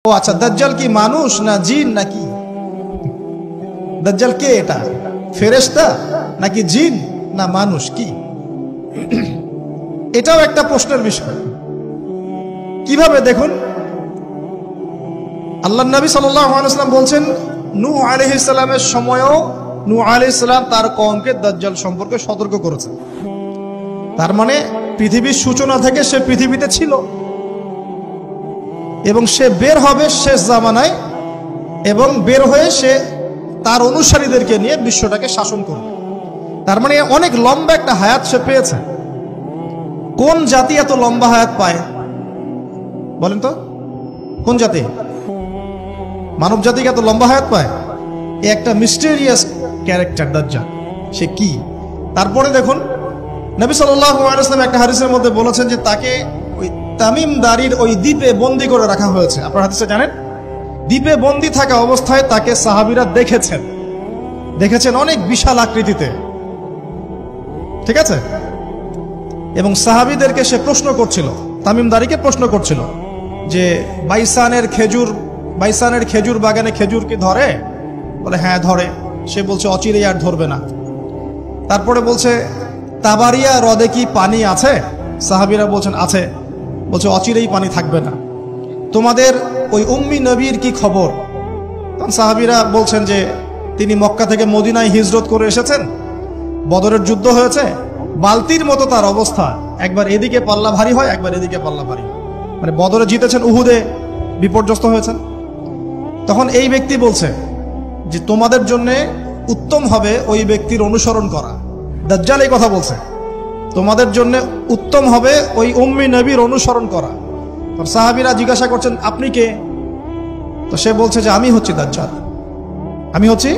ও আচ্ছা, দাজ্জাল কি মানুষ না জিন নাকি? দাজ্জাল কে? এটা ফেরেশতা নাকি জিন না মানুষ? কি এটাও একটা প্রশ্নের বিষয়। কিভাবে দেখুন, আল্লাহ নবী সাল্লাল্লাহু আলাইহি ওয়াসাল্লাম বলছেন নূহ আলাইহিস সালামের সময়ও নূহ আলাইহিস সালাম তার কওমকে দাজ্জাল সম্পর্কে সতর্ক করেছেন। তার মানে পৃথিবীর সূচনা থেকে সে পৃথিবীতে ছিল এবং সে বের হবে শেষ জামানায়, এবং বের হয়ে সে তার অনুসারীদেরকে নিয়ে বিশ্বটাকে শাসন করবে। তার মানে অনেক লম্বা একটা হায়াত সে পেয়েছে। কোন জাতি এত লম্বা হায়াত পায় বলেন তো? কোন জাতি, মানব জাতিকে এত লম্বা হায়াত পায়? এ একটা মিস্টেরিয়াস ক্যারেক্টার দাজ্জাল। সে কি? তারপরে দেখুন, নবী সাল্লাল্লাহু আলাইহি ওয়াসাল্লাম একটা হাদিসের মধ্যে বলেছেন যে তাকে ওই তামিম দারির ওই দ্বীপে বন্দী করে রাখা হয়েছে। আপনারা হাদিসে জানেন, দ্বীপে বন্দী থাকা অবস্থায় তাকে সাহাবীরা দেখেছেন অনেক বিশাল আকৃতিতে, ঠিক আছে? এবং সাহাবীদেরকে সে প্রশ্ন করছিল, তামিম দারিকে প্রশ্ন করছিল যে বাইসানের খেজুর বাগানে খেজুর কি ধরে? বলে হ্যাঁ ধরে। সে বলছে অচিরেই আর ধরবে না। তারপরে বলছে তাবারিয়া হ্রদে কি পানি আছে? সাহাবীরা বলছেন আছে। বলছে অচিরেই পানি থাকবে না। তোমাদের ওই উম্মি নবীর কি খবর? তখন সাহাবীরা বলছেন যে তিনি মক্কা থেকে মদিনায় হিজরত করে এসেছেন, বদরের যুদ্ধ হয়েছে, বালতির মতো তার অবস্থা, একবার এদিকে পাল্লা ভারী হয় একবার এদিকে পাল্লা ভারী হয়। মানে বদরে জিতেছেন, উহুদে বিপর্যস্ত হয়েছেন। তখন এই ব্যক্তি বলছে যে তোমাদের জন্য উত্তম হবে ওই ব্যক্তির অনুসরণ করা। দাজ্জাল এই কথা বলছে, তোমাদের জন্য উত্তম হবে ওই উম্মি নবীর অনুসরণ করা। সাহাবীরা জিজ্ঞাসা করছেন আপনি কে? তো সে বলছে যে আমি হচ্ছি দাজ্জাল, আমি হচ্ছি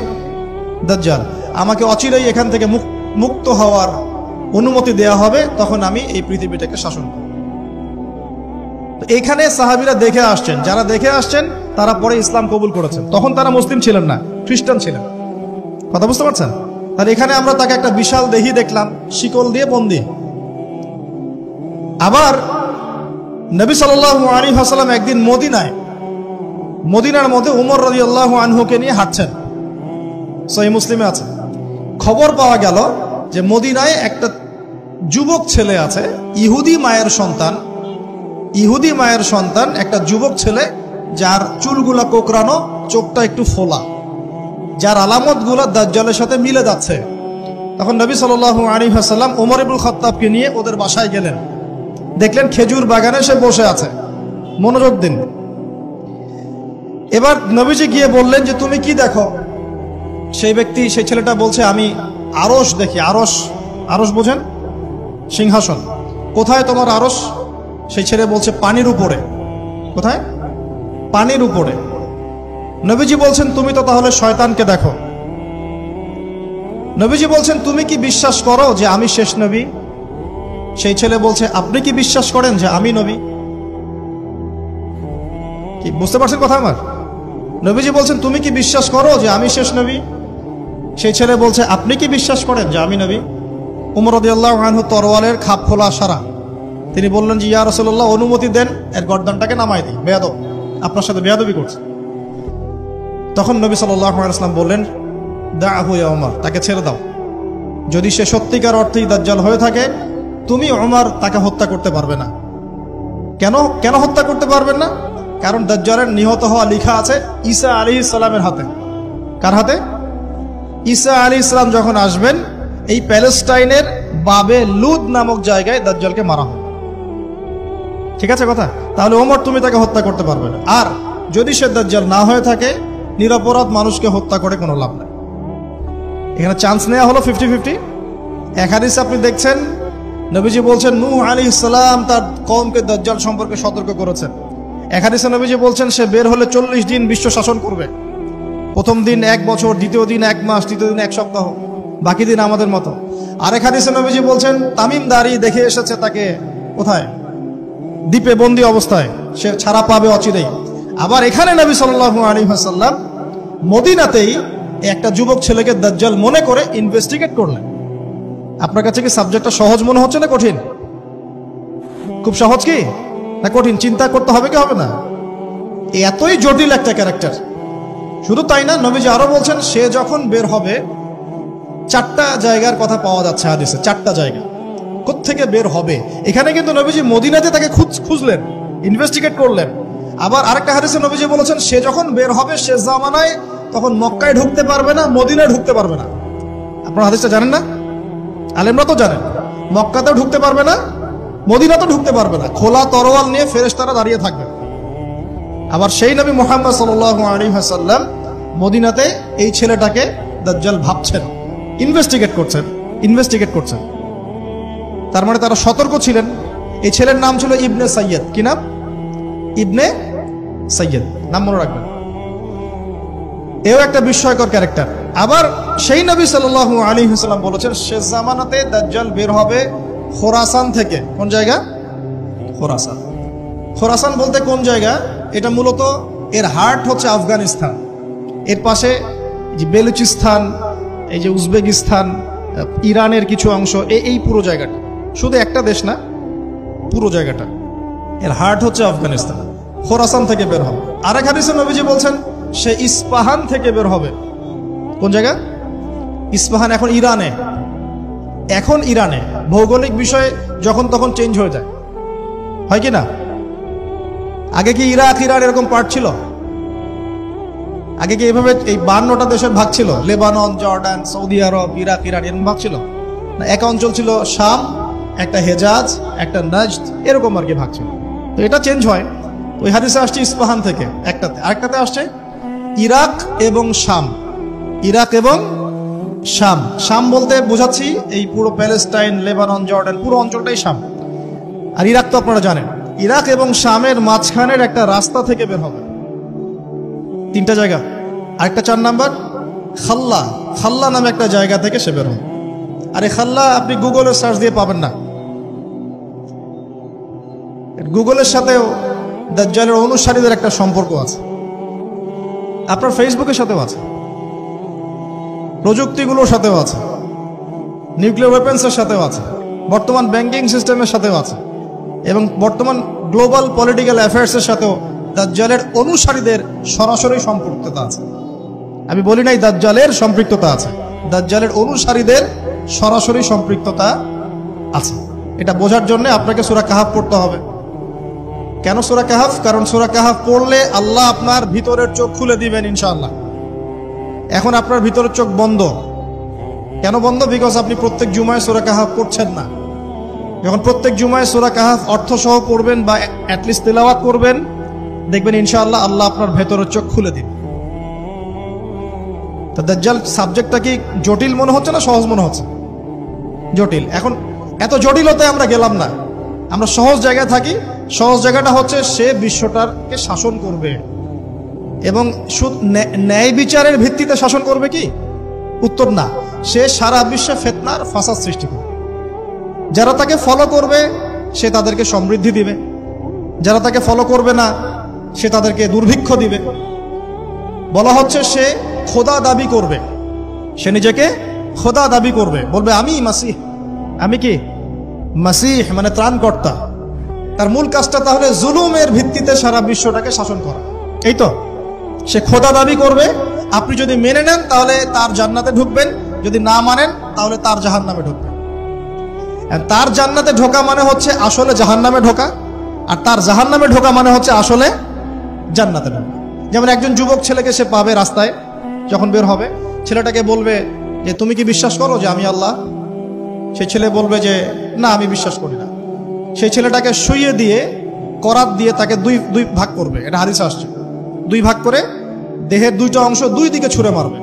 দাজ্জাল। আমাকে অচিরেই এখান থেকে মুক্ত হওয়ার অনুমতি দেয়া হবে, তখন আমি এই পৃথিবীটাকে শাসন করব। তো এখানে সাহাবীরা দেখে আসছেন, যারা দেখে আসছেন তারা পরে ইসলাম কবুল করেছেন। তখন তারা মুসলিম ছিলেন না, খ্রিস্টান ছিলেন। কথা বুঝতে পারছেন? তাহলে এখানে আমরা তাকে একটা বিশাল দেহি দেখলাম, শিকল দিয়ে বন্দী। আবার নবী সাল্লাল্লাহু আলাইহি ওয়াসাল্লাম একদিন মদিনার মধ্যে উমর রাদিয়াল্লাহু আনহুকে নিয়ে হাঁটছেন, সহিহ মুসলিমে আছে। খবর পাওয়া গেল যে মদিনায় একটা যুবক ছেলে আছে, ইহুদি মায়ের সন্তান একটা যুবক ছেলে, যার চুলগুলা কোকড়ানো, চোখটা একটু ফোলা, যার আলামতগুলা দাজ্জালের সাথে মিলে যাচ্ছে। তখন নবী সাল্লাল্লাহু আলাইহি ওয়াসাল্লাম ওমর ইবনুল খাত্তাবকে নিয়ে ওদের বাসায় গেলেন। দেখলেন খেজুর বাগানে সে বসে আছে। মনোযোগ দিন। এবার নবীজি গিয়ে বললেন যে তুমি কি দেখো? সেই ছেলেটা বলছে আমি আরশ দেখি। আরশ বোঝেন? সিংহাসন। কোথায় তোমার আরশ? সেই ছেলে বলছে পানির উপরে। কোথায়? পানির উপরে। নবীজি বলছেন তুমি তো তাহলে শয়তানকে দেখো। নবীজি বলছেন তুমি কি বিশ্বাস করো যে আমি শেষ নবী? সেই ছেলে বলছে আপনি কি বিশ্বাস করেন যে আমি নবী? কি বুঝতে পারছেন কথা আমার? নবীজি বলছেন তুমি কি বিশ্বাস করো যে আমি শেষ নবী? সেই ছেলে বলছে আপনি কি বিশ্বাস করেন যে আমি নবী? উমর রাদিয়াল্লাহু আনহু তরোয়ালের খাপ খোলা সারা। তিনি বললেন যে ইয়া রাসূলুল্লাহ অনুমতি দেন, এর গর্দানটাকে নামাই দিই, বেয়াদব, আপনার সাথে বেয়াদবি করছে। তখন নবী সাল্লাল্লাহু আলাইহি ওয়াসাল্লাম বললেন দাআহু ইয়া উমর, তাকে ছেড়ে দাও। যদি সে সত্যিকার অর্থেই দাজ্জাল হয়ে থাকে, তুমি উমর তাকে হত্যা করতে পারবে না। কেন হত্যা করতে পারবেন না? কারণ দাজ্জালের নিহত হওয়া লেখা আছে ঈসা আলাইহিস সালামের হাতে। কার হাতে? ঈসা আলাইহিস সালাম যখন আসবেন, এই প্যালেস্টাইনের বাবে লুদ নামক জায়গায় দাজ্জালকে মারা হবে। ঠিক আছে কথা? তাহলে ওমর তুমি তাকে হত্যা করতে পারবে না। আর যদি সে দাজ্জাল না হয়ে থাকে, নিরপরাধ মানুষকে হত্যা করে কোনো লাভ নাই। এখানে চান্স নেওয়া হলো 50-50। এক হাদিসে আপনি দেখছেন নবীজি বলছেন নূহ আলাইহিস সালাম তার কওমকে দাজ্জাল সম্পর্কে সতর্ক করেছেন। এক হাদিসে নবীজি বলছেন সে বের হলে 40 দিন বিশ্ব শাসন করবে। প্রথম দিন 1 বছর, দ্বিতীয় দিন 1 মাস, তৃতীয় দিন 1 সপ্তাহ, বাকি দিন আমাদের মতো। আরেক হাদিসে নবীজি বলছেন তামিম দারি দেখে এসেছে তাকে কোথায়? দ্বীপে বন্দী অবস্থায়, সে ছাড়া পাবে অচিরেই। আবার এখানে নবী সাল্লাল্লাহু আলাইহি ওয়াসাল্লাম মদিনাতেই একটা যুবক ছেলেকে দাজ্জাল মনে করে ইনভেস্টিগেট করলেন। আপনার কাছে কি সাবজেক্টটা সহজ মনে হচ্ছে না কঠিন? খুব সহজ কি না কঠিন? চিন্তা করতে হবে কি হবে না? এতই জটিল একটা ক্যারেক্টার। শুধু তাই না, নবীজি আরো বলছেন সে যখন বের হবে, 4টা জায়গার কথা পাওয়া যাচ্ছে হাদিসে, 4টা জায়গা কোত্থেকে বের হবে। এখানে কিন্তু নবীজি মদিনাতে তাকে খুঁজলেন, ইনভেস্টিগেট করলেন। আবার আরেকটা হাদিসে নবীজি বলেছেন সে যখন বের হবে শেষ জামানায়, তখন মক্কায় ঢুকতে পারবে না, মদিনায় ঢুকতে পারবে না। আপনারা হাদিসটা জানেন না? আলেমরা তো জানেন। মক্কাতেও ঢুকতে পারবে না, মদিনাতেও ঢুকতে পারবে না। খোলা তরোয়াল নিয়ে ফেরেশতারা দাঁড়িয়ে থাকবে। আবার সেই নবী মুহাম্মদ সাল্লাল্লাহু আলাইহি ওয়াসাল্লাম মদিনাতে এই ছেলেটাকে দাজ্জাল ভাবছেন, ইনভেস্টিগেট করছেন। তার মানে তারা সতর্ক ছিলেন। এই ছেলের নাম ছিল ইবনে সাইয়্যিদ। কি নাম? ইবনে সাইয়্যিদ, নাম মনে রাখবেন। এও একটা বিস্ময়কর ক্যারেক্টার। আবার সেই নবী সাল্লাল্লাহু আলাইহি ওয়াসাল্লাম বলেছেন শেষ জামানাতে দাজ্জাল বের হবে খোরাসান থেকে। কোন জায়গা? খোরাসান। খোরাসান বলতে কোন জায়গা? এটা মূলত এর হার্ট হচ্ছে আফগানিস্তান, এর পাশে যে বেলুচিস্তান, এই যে উজবেকিস্তান, ইরানের কিছু অংশ, এই পুরো জায়গাটা, শুধু একটা দেশ না, পুরো জায়গাটা এর হার্ট হচ্ছে আফগানিস্তান। খোরাসান থেকে বের হবে। আরেক হাদিসে নবীজি বলছেন সে ইস্পাহান থেকে বের হবে। কোন জায়গা? ইস্পাহান এখন ইরানে। ভৌগোলিক বিষয়ে যখন তখন চেঞ্জ হয়ে যায়, হয় কি না? আগে কি ইরাক ইরান এরকম পার্ট ছিল? আগে কি এভাবে এই 52টা দেশের ভাগ ছিল? লেবানন, জর্ডান, সৌদি আরব, ইরাক ইরান এরকম ভাগ ছিল না? এক অঞ্চল ছিল শাম, একটা হেজাজ, একটা নাজদ, এরকম আর কি ভাগ ছিল। তো এটা চেঞ্জ হয়। ওই হাদিসে আসছে ইস্পাহান থেকে একটাতে, আরেকটাতে আসছে ইরাক এবং শাম। শাম বলতে বোঝাচ্ছি এই পুরো প্যালেস্টাইন, লেবানন, জর্ডান, পুরো অঞ্চলটাই শাম। আর ইরাক তো আপনারা জানেন। ইরাক এবং শামের মাঝখানের একটা রাস্তা থেকে বের হবে। 3টা জায়গা। আরেকটা 4 নাম্বার খাল্লা নামে একটা জায়গা থেকে সে বের হবে। আর এই খাল্লা আপনি গুগলে সার্চ দিয়ে পাবেন না। গুগলের সাথেও দাজ্জালের অনুসারীদের একটা সম্পর্ক আছে, আপনার ফেসবুকের সাথেও আছে, প্রযুক্তিগুলোর সাথেও আছে, নিউক্লিয়ার ওয়েপন্সের সাথেও আছে, বর্তমান ব্যাংকিং সিস্টেমের সাথেও আছে, এবং বর্তমান গ্লোবাল পলিটিক্যাল অ্যাফেয়ার্সের সাথেও দাজ্জালের অনুসারীদের সরাসরি সম্পৃক্ততা আছে। আমি বলি নাই দাজ্জালের সম্পৃক্ততা আছে, দাজ্জালের অনুসারীদের সরাসরি সম্পৃক্ততা আছে। এটা বোঝার জন্য আপনাকে সূরা কাহাফ পড়তে হবে। কেন সূরা কাহাফ? কারণ সূরা কাহাফ পড়লে আল্লাহ আপনার ভিতরের চোখ খুলে দিবেন ইনশাআল্লাহ। এখন আপনার ভিতরের চোখ বন্ধ। কেন বন্ধ? বিকজ আপনি প্রত্যেক জুমায় সূরা কাহাফ পড়ছেন না। যখন প্রত্যেক জুমায় সূরা কাহাফ অর্থসহ পড়বেন বা অ্যাটলিস্ট তেলাওয়াত করবেন, দেখবেন ইনশাআল্লাহ আল্লাহ আপনার ভেতরের চোখ খুলে দিন। তো দাজ্জাল সাবজেক্টটা কি জটিল মনে হচ্ছে না সহজ মনে হচ্ছে? জটিল। এখন এত জটিলতায় আমরা গেলাম না, আমরা সহজ জায়গায় থাকি। সহজ জায়গাটা হচ্ছে সে বিশ্বটাকে শাসন করবে, এবং ন্যায় বিচারের ভিত্তিতে শাসন করবে কি? উত্তর না, সে সারা বিশ্বে ফিতনার ফাসাদ সৃষ্টি করবে। যারা তাকে ফলো করবে সে তাদেরকে সমৃদ্ধি দিবে, যারা তাকে ফলো করবে না সে তাদেরকে দুর্ভিক্ষ দিবে। বলা হচ্ছে সে খোদা দাবি করবে, সে নিজেকে খোদা দাবি করবে, বলবে আমি মাসিহ। আমি কি? মাসিহ মানে ত্রাণকর্তা। তার মূল কাজটা তাহলে জুলুমের ভিত্তিতে সারা বিশ্বটাকে শাসন করা। এই তো, সে খোদা দাবি করবে। আপনি যদি মেনে নেন তাহলে তার জান্নাতে ঢুকবেন, যদি না মানেন তাহলে তার জাহান্নামে ঢুকবেন। তার জান্নাতে ঢোকা মানে হচ্ছে আসলে জাহান্নামে ঢোকা, আর তার জাহান্নামে ঢোকা মানে হচ্ছে আসলে জান্নাতে ঢোকা। যেমন একজন যুবক ছেলেকে সে পাবে রাস্তায়, যখন বের হবে ছেলেটাকে বলবে যে তুমি কি বিশ্বাস করো যে আমি আল্লাহ? সেই ছেলে বলবে যে না, আমি বিশ্বাস করি না। সেই ছেলেটাকে শুইয়ে দিয়ে করাত দিয়ে তাকে দুই ভাগ করবে। এটা হাদিসে আসছে। 2 ভাগ করে দেহের 2টা অংশ 2 দিকে ছুঁড়ে মারবে,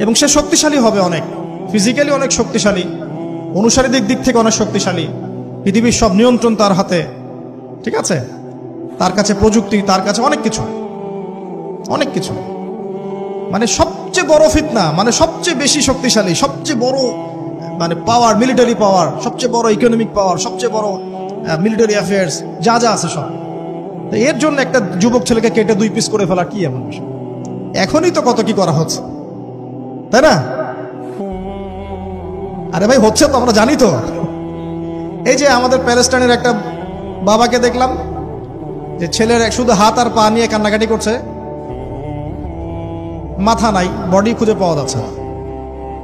এবং সে শক্তিশালী হবে, অনেক ফিজিক্যালি অনেক শক্তিশালী, অনুসারীদের দিক থেকে অনেক শক্তিশালী। পৃথিবীর সব নিয়ন্ত্রণ তার হাতে, ঠিক আছে? তার কাছে প্রযুক্তি, তার কাছে অনেক কিছু। মানে সবচেয়ে বড় ফিতনা, মানে সবচেয়ে বেশি শক্তিশালী, সবচেয়ে বড় মানে পাওয়ার, মিলিটারি পাওয়ার, সবচেয়ে বড় ইকোনমিক পাওয়ার, সবচেয়ে বড় মিলিটারি অ্যাফেয়ার্স, যা আছে সব। এর জন্য একটা যুবক ছেলেকে কেটে 2 পিস করে ফেলা কি এমন বিষয়? এখনই তো কত কি করা হচ্ছে, তাই না? আরে ভাই হচ্ছে তো, আমরা জানি তো। এই যে আমাদের প্যালেস্টাইনের একটা বাবাকে দেখলাম যে ছেলের শুধু হাত আর পা নিয়ে কান্নাকাটি করছে, মাথা নাই, বডি খুঁজে পাওয়া যাচ্ছে না।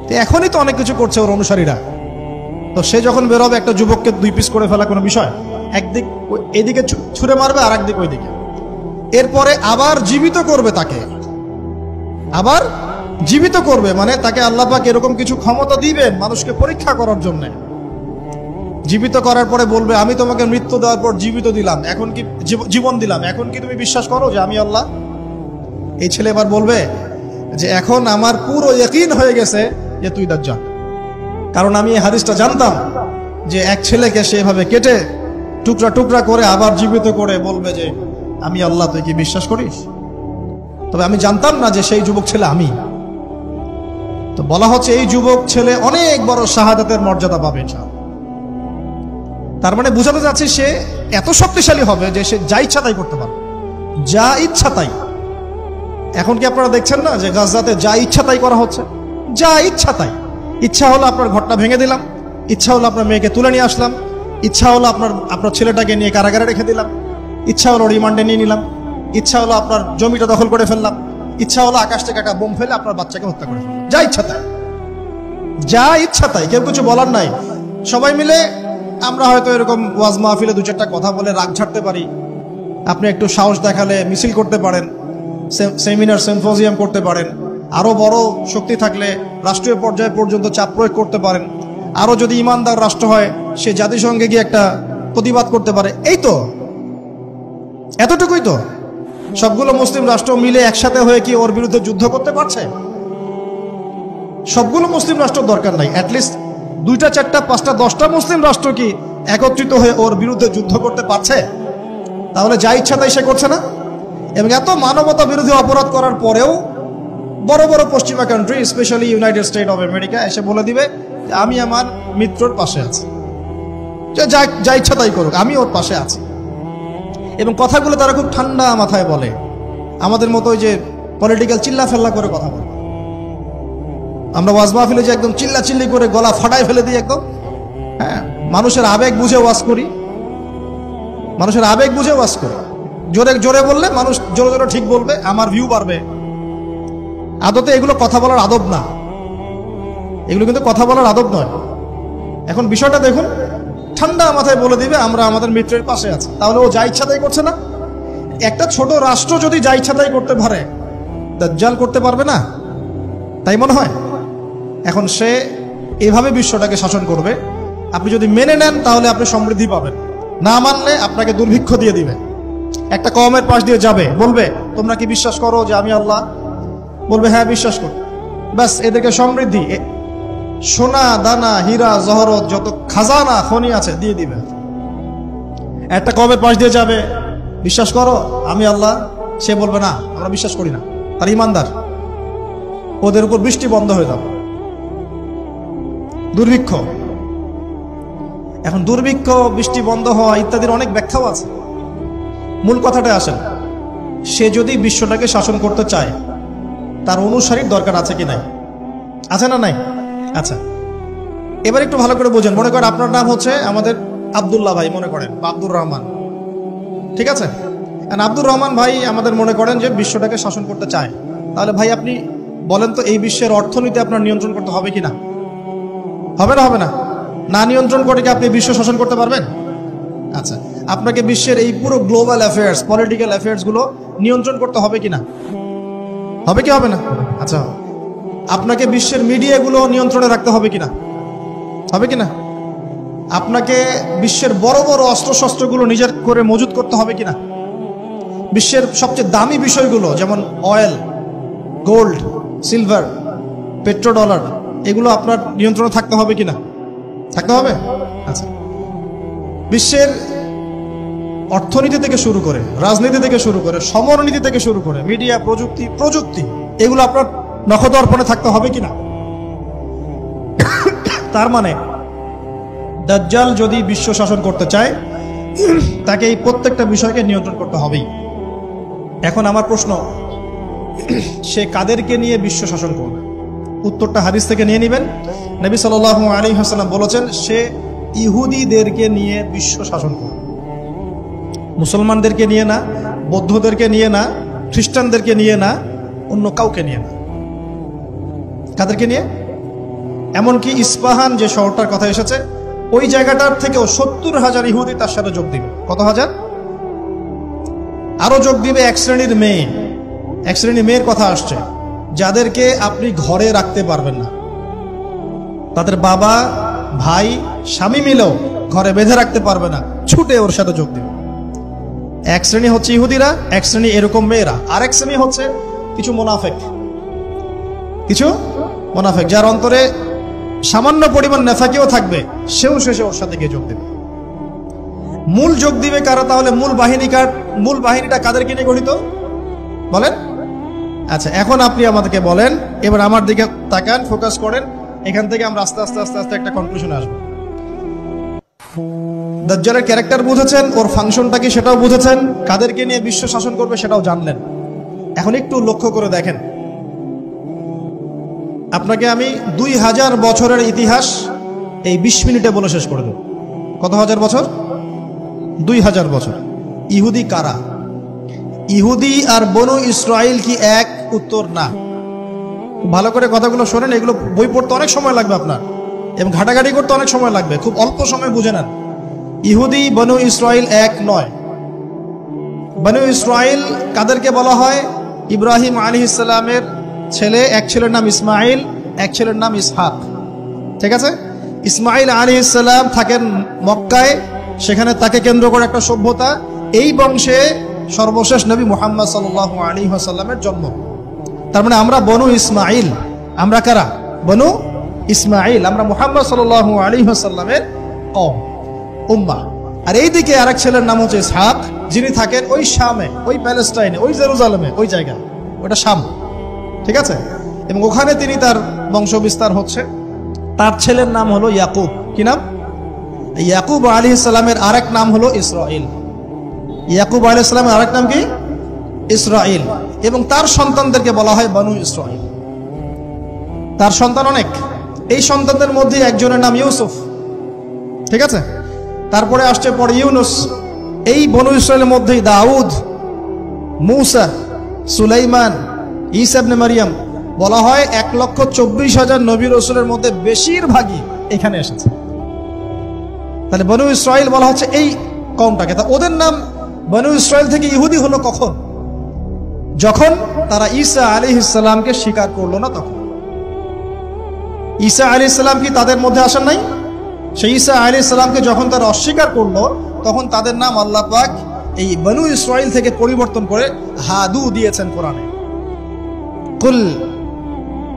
তো এখনই তো অনেক কিছু করছে ওর অনুসারীরা। তো সে যখন বেরোবে একটা যুবককে 2 পিস করে ফেলা কোনো বিষয়? একদিক এদিকে ছুঁড়ে মারবে আর একদিক ওইদিকে, এরপরে আবার জীবিত করবে তাকে, আবার জীবিত করবে। মানে তাকে আল্লাহ পাক এরকম কিছু ক্ষমতা দিবেন মানুষকে পরীক্ষা করার জন্য। জীবিত করার পরে বলবে আমি তোমাকে মৃত্যু দেওয়ার পর জীবিত দিলাম, এখন কি জীবন দিলাম, এখন কি তুমি বিশ্বাস করো যে আমি আল্লাহ? এই ছেলে এবার বলবে যে এখন আমার পুরো ইয়াকিন হয়ে গেছে যে তুই দাজ্জাল। কারণ আমি এই হাদিসটা জানতাম যে এক ছেলেকে সেভাবে কেটে টুকরা টুকরা করে আবার জীবিত করে বলবে যে আমি আল্লাহ, তুই কি বিশ্বাস করিস? তবে আমি জানতাম না যে সেই যুবক ছেলে আমি। তো বলা হচ্ছে এই যুবক ছেলে অনেক বড় শাহাদাতের মর্যাদা পাবে। তার মানে বোঝাতে যাচ্ছে সে এত শক্তিশালী হবে যে সে যা ইচ্ছা তাই করতে পারবে, যা ইচ্ছা তাই। এখন কি আপনারা দেখছেন না যে গাজাতে যা ইচ্ছা তাই করা হচ্ছে? যা ইচ্ছা তাই। ইচ্ছা হলো আপনার ঘরটা ভেঙে দিলাম, ইচ্ছা হলো আপনার মেয়েকে তুলে নিয়ে আসলাম, ইচ্ছা হলো আপনার ছেলেটাকে নিয়ে কারাগারে রেখে দিলাম, ইচ্ছা হলো রিমান্ডে নিয়ে নিলাম, ইচ্ছা হলো আপনার জমিটা দখল করে ফেললাম, ইচ্ছা হলো আকাশ থেকে একটা বোম ফেলে আপনার বাচ্চাকে হত্যা করে ফেললাম। যা ইচ্ছা তাই, যা ইচ্ছা তাই, কেউ কিছু বলার নাই। সবাই মিলে আমরা হয়তো এরকম ওয়াজ মাহফিলে 2-4টা কথা বলে রাগ ঝাড়তে পারি, আপনি একটু সাহস দেখালে মিছিল করতে পারেন, সেমিনার সিম্পোজিয়াম করতে পারেন, আরো বড় শক্তি থাকলে রাষ্ট্রীয় পর্যায়ে পর্যন্ত চাপ প্রয়োগ করতে পারেন, আরো যদি ইমানদার রাষ্ট্র হয় সে জাতিসংঘে গিয়ে একটা প্রতিবাদ করতে পারে। এই তো, এতটুকুই তো। সবগুলো মুসলিম রাষ্ট্র মিলে একসাথে হয়ে কি ওর বিরুদ্ধে যুদ্ধ করতে পারছে? সবগুলো মুসলিম রাষ্ট্র দরকার নাই, অ্যাটলিস্ট 2টা 4টা 5টা 10টা মুসলিম রাষ্ট্র কি একত্রিত হয়ে ওর বিরুদ্ধে যুদ্ধ করতে পারছে? তাহলে যা ইচ্ছা তাই সে করছে না। এবং এত মানবতা বিরোধী অপরাধ করার পরেও বড় বড় পশ্চিমা country, specially United state of America এসে বলে দিবে যে আমি আমার মিত্রর পাশে আছি, যা ইচ্ছা তাই করুক, আমি ওর পাশে আছি। এবং কথাগুলো তারা খুব ঠান্ডা মাথায় বলে, আমাদের মতো ওই যে পলিটিক্যাল চিল্লা ফেল্লা করে কথা বলে। আমরা ওয়াজ মাহফিলে যে একদম চিল্লা চিল্লি করে গলা ফাটায় ফেলে দিই একদম, হ্যাঁ, মানুষের আবেগ বুঝে ওয়াজ করি, মানুষের আবেগ বুঝে ওয়াজ করি। জোরে জোরে বললে মানুষ জোরে জোরে ঠিক বলবে, আমার ভিউ বাড়বে। আদতে এগুলো কথা বলার আদব না, এগুলো কিন্তু কথা বলার আদব নয়। এখন বিষয়টা দেখুন, ঠান্ডা মাথায় বলে দিবে আমরা আমাদের মিত্রের পাশে আছি। তাহলে ও যা ইচ্ছা তাই করছে না? একটা ছোট রাষ্ট্র যদি যা ইচ্ছা তাই করতে পারে, দাজ্জাল করতে পারবে না? তাই মনে হয়? এখন সে এভাবে বিশ্বটাকে শাসন করবে। আপনি যদি মেনে নেন তাহলে আপনি সমৃদ্ধি পাবেন, না মানলে আপনাকে দুর্ভিক্ষ দিয়ে দিবে। একটা কওমের পাশ দিয়ে যাবে, বলবে তোমরা কি বিশ্বাস করো যে আমি আল্লাহ? বলবে হ্যাঁ বিশ্বাস করো। ব্যাস, এদেরকে সমৃদ্ধি, সোনা দানা হীরা জহরত যত খাজানা খনি আছে দিয়ে দিবে। একটা কওমের পাশ দিয়ে যাবে, বিশ্বাস করো আমি আল্লাহ, সে বলবে না আমরা বিশ্বাস করি না, আর ইমানদার, ওদের উপর বৃষ্টি বন্ধ হয়ে যাবে, দুর্ভিক্ষ। এখন দুর্ভিক্ষ, বৃষ্টি বন্ধ হওয়া ইত্যাদির অনেক ব্যাখ্যাও আছে। মূল কথাটা আসেন, সে যদি বিশ্বটাকে শাসন করতে চায় তার অনুসারীর দরকার আছে কি নাই? আছে না নাই? আচ্ছা, এবার একটু ভালো করে বোঝেন। মনে করেন আপনার নাম হচ্ছে আমাদের আব্দুল্লাহ ভাই, মনে করেন, বা আব্দুর রহমান, ঠিক আছে? আব্দুর রহমান ভাই আমাদের মনে করেন যে বিশ্বটাকে শাসন করতে চায়। তাহলে ভাই আপনি বলেন তো, এই বিশ্বের অর্থনীতি আপনার নিয়ন্ত্রণ করতে হবে কিনা? হবে না? হবে না? না নিয়ন্ত্রণ করে কি আপনি বিশ্ব শাসন করতে পারবেন? আচ্ছা, আপনাকে বিশ্বের এই পুরো গ্লোবাল অ্যাফেয়ার্স, পলিটিক্যাল অ্যাফেয়ার্স গুলো নিয়ন্ত্রণ করতে হবে কিনা? হবে কি হবে না? আচ্ছা, আপনাকে বিশ্বের মিডিয়াগুলো নিয়ন্ত্রণে রাখতে হবে কিনা? হবে কিনা? আপনাকে বিশ্বের বড় বড় অস্ত্রশস্ত্রগুলো নিজের করে মজুত করতে হবে কিনা? বিশ্বের সবচেয়ে দামি বিষয়গুলো যেমন অয়েল, গোল্ড, সিলভার, পেট্রোডলার, এগুলো আপনার নিয়ন্ত্রণে থাকতে হবে কিনা? থাকতে হবে। আচ্ছা, বিশ্বের অর্থনীতি থেকে শুরু করে, রাজনীতি থেকে শুরু করে, সমরনীতি থেকে শুরু করে, মিডিয়া, প্রযুক্তি, এগুলো আপনার নখদর্পণে থাকতে হবে কিনা? তার মানে দাজ্জাল যদি বিশ্ব শাসন করতে চায় তাকে এই প্রত্যেকটা বিষয়কে নিয়ন্ত্রণ করতে হবেই। এখন আমার প্রশ্ন, সে কাদেরকে নিয়ে বিশ্ব শাসন করবে? উত্তরটা হাদিস থেকে নিয়ে নেবেন। নবী সাল্লাল্লাহু আলাইহি ওয়াসাল্লাম বলেছেন সে ইহুদিদেরকে নিয়ে বিশ্ব শাসন করবে। মুসলমানদেরকে নিয়ে না, বৌদ্ধদেরকে নিয়ে না, খ্রিস্টানদেরকে নিয়ে না, অন্য কাউকে নিয়ে না। কাদেরকে নিয়ে? এমনকি ইস্পাহান যে শহরটার কথা এসেছে, ওই জায়গাটার থেকেও 70,000 ইহুদি তার সাথে যোগ দিবে। কত হাজার? আরো যোগ দিবে এক শ্রেণীর মেয়ে। এক শ্রেণীর মেয়ের কথা আসছে, যাদেরকে আপনি ঘরে রাখতে পারবেন না, তাদের বাবা, ভাই, স্বামী মিলেও ঘরে বেঁধে রাখতে পারবে না, ছুটে ওর সাথে যোগ দিবে। এক শ্রেণী হচ্ছে ইহুদিরা, এক শ্রেণী এরকম মেয়েরা, আরেক শ্রেণী হচ্ছে কিছু মুনাফিক, যার অন্তরে সামান্য পরিমাণ নেফাকিও থাকবে, সেও শেষে ওর সাথে গিয়ে যোগ দেবে। মূল যোগ দিবে কারা তাহলে? মূল বাহিনীটা কাদেরকে নিয়ে গঠিত বলেন? আচ্ছা, এখন আপনি আমাদেরকে বলেন, এবার আমার দিকে তাকান, ফোকাস করেন, এখান থেকে আমরা আস্তে আস্তে আস্তে আস্তে একটা কনক্লুশনে আসবো। দাজ্জালের ক্যারেক্টার বুঝেছেন, ওর ফাংশনটা কি সেটাও বুঝেছেন, কাদেরকে নিয়ে বিশ্ব শাসন করবে সেটাও জানলেন। এখন একটু লক্ষ্য করে দেখেন, আপনাকে আমি 2000 বছরের ইতিহাস এই 20 মিনিটে বলে শেষ করে দেব। কত হাজার বছর? 2000 বছর। ইহুদি কারা? ইহুদি আর বনু ইসরাইল কি এক? উত্তর না। ভালো করে কথাগুলো শোনেন, এগুলো বই পড়তে অনেক সময় লাগবে আপনার, এবং ঘাটাঘাটি করতে অনেক সময় লাগবে, খুব অল্প সময় বুঝে নেন। ইহুদি বনু ইসরাইল এক নয়। বনু ইসরাইল কাদেরকে বলা হয়? ইব্রাহিম আলাইহিস সালামের ছেলে, এক ছেলের নাম ইসমাইল, এক ছেলের নাম ইসহাক। ঠিক আছে? ইসমাইল আলাইহিস সালাম থাকেন মক্কায়, সেখানে তাকে কেন্দ্র করে একটা সভ্যতা। এই বংশে সর্বশেষ নবী মুহাম্মদ সাল্লাল্লাহু আলাইহি ওয়াসাল্লামের জন্ম। তার মানে আমরা বনু ইসমাইল। আমরা কারা? বনু ইসমাইল। আমরা মুহাম্মদ সাল্লাল্লাহু আলাইহি ওয়াসাল্লামের কওম, উম্মাহ। আর এইদিকে আরেক ছেলের নাম হচ্ছে ইসহাক, যিনি থাকেন ওই শামে, ওই প্যালেস্টাইনে, ওই জেরুজালেমে, ওই জায়গায়, ওটা শাম। ঠিক আছে? এবং ওখানে তিনি তার বংশ বিস্তার হচ্ছে। তার ছেলের নাম হলো ইয়াকুব। কি নাম? ইয়াকুব আলাইহিস সালামের আরেক নাম হলো ইসরাইল। ইয়াকুব আলাইহিস সালামের আরেক নাম কি? ইসরাইল। এবং তার সন্তানদেরকে বলা হয় বনু ইসরাইল। তার সন্তান অনেক। এই সন্তানদের মধ্যে একজনের নাম ইউসুফ। ঠিক আছে? তারপরে আসছে পরে ইউনুস। এই বনু ইসরাইলের মধ্যেই দাউদ, মূসা, সুলাইমান, ঈসা ইবনে মারিয়াম। বলা হয় 1,24,000 নবী রাসূলের মধ্যে বেশিরভাগই এখানে এসেছে। তাহলে বনু ইসরাইল বলা হচ্ছে এই কওমটাকে। তা ওদের নাম বনু ইসরাইল থেকে ইহুদি হলো কখন? যখন তারা ঈসা আলাইহিস সালামকে স্বীকার করলো না তখন। ঈসা আলাইহিস সালাম কি তাদের মধ্যে আসেন নাই? সেই ঈসা আলাইহিস সালামকে যখন তারা অস্বীকার করলো, তখন তাদের নাম আল্লাহ পাক এই বনু ইসরাইল থেকে পরিবর্তন করে হাদু দিয়েছেন কোরআনে। কুল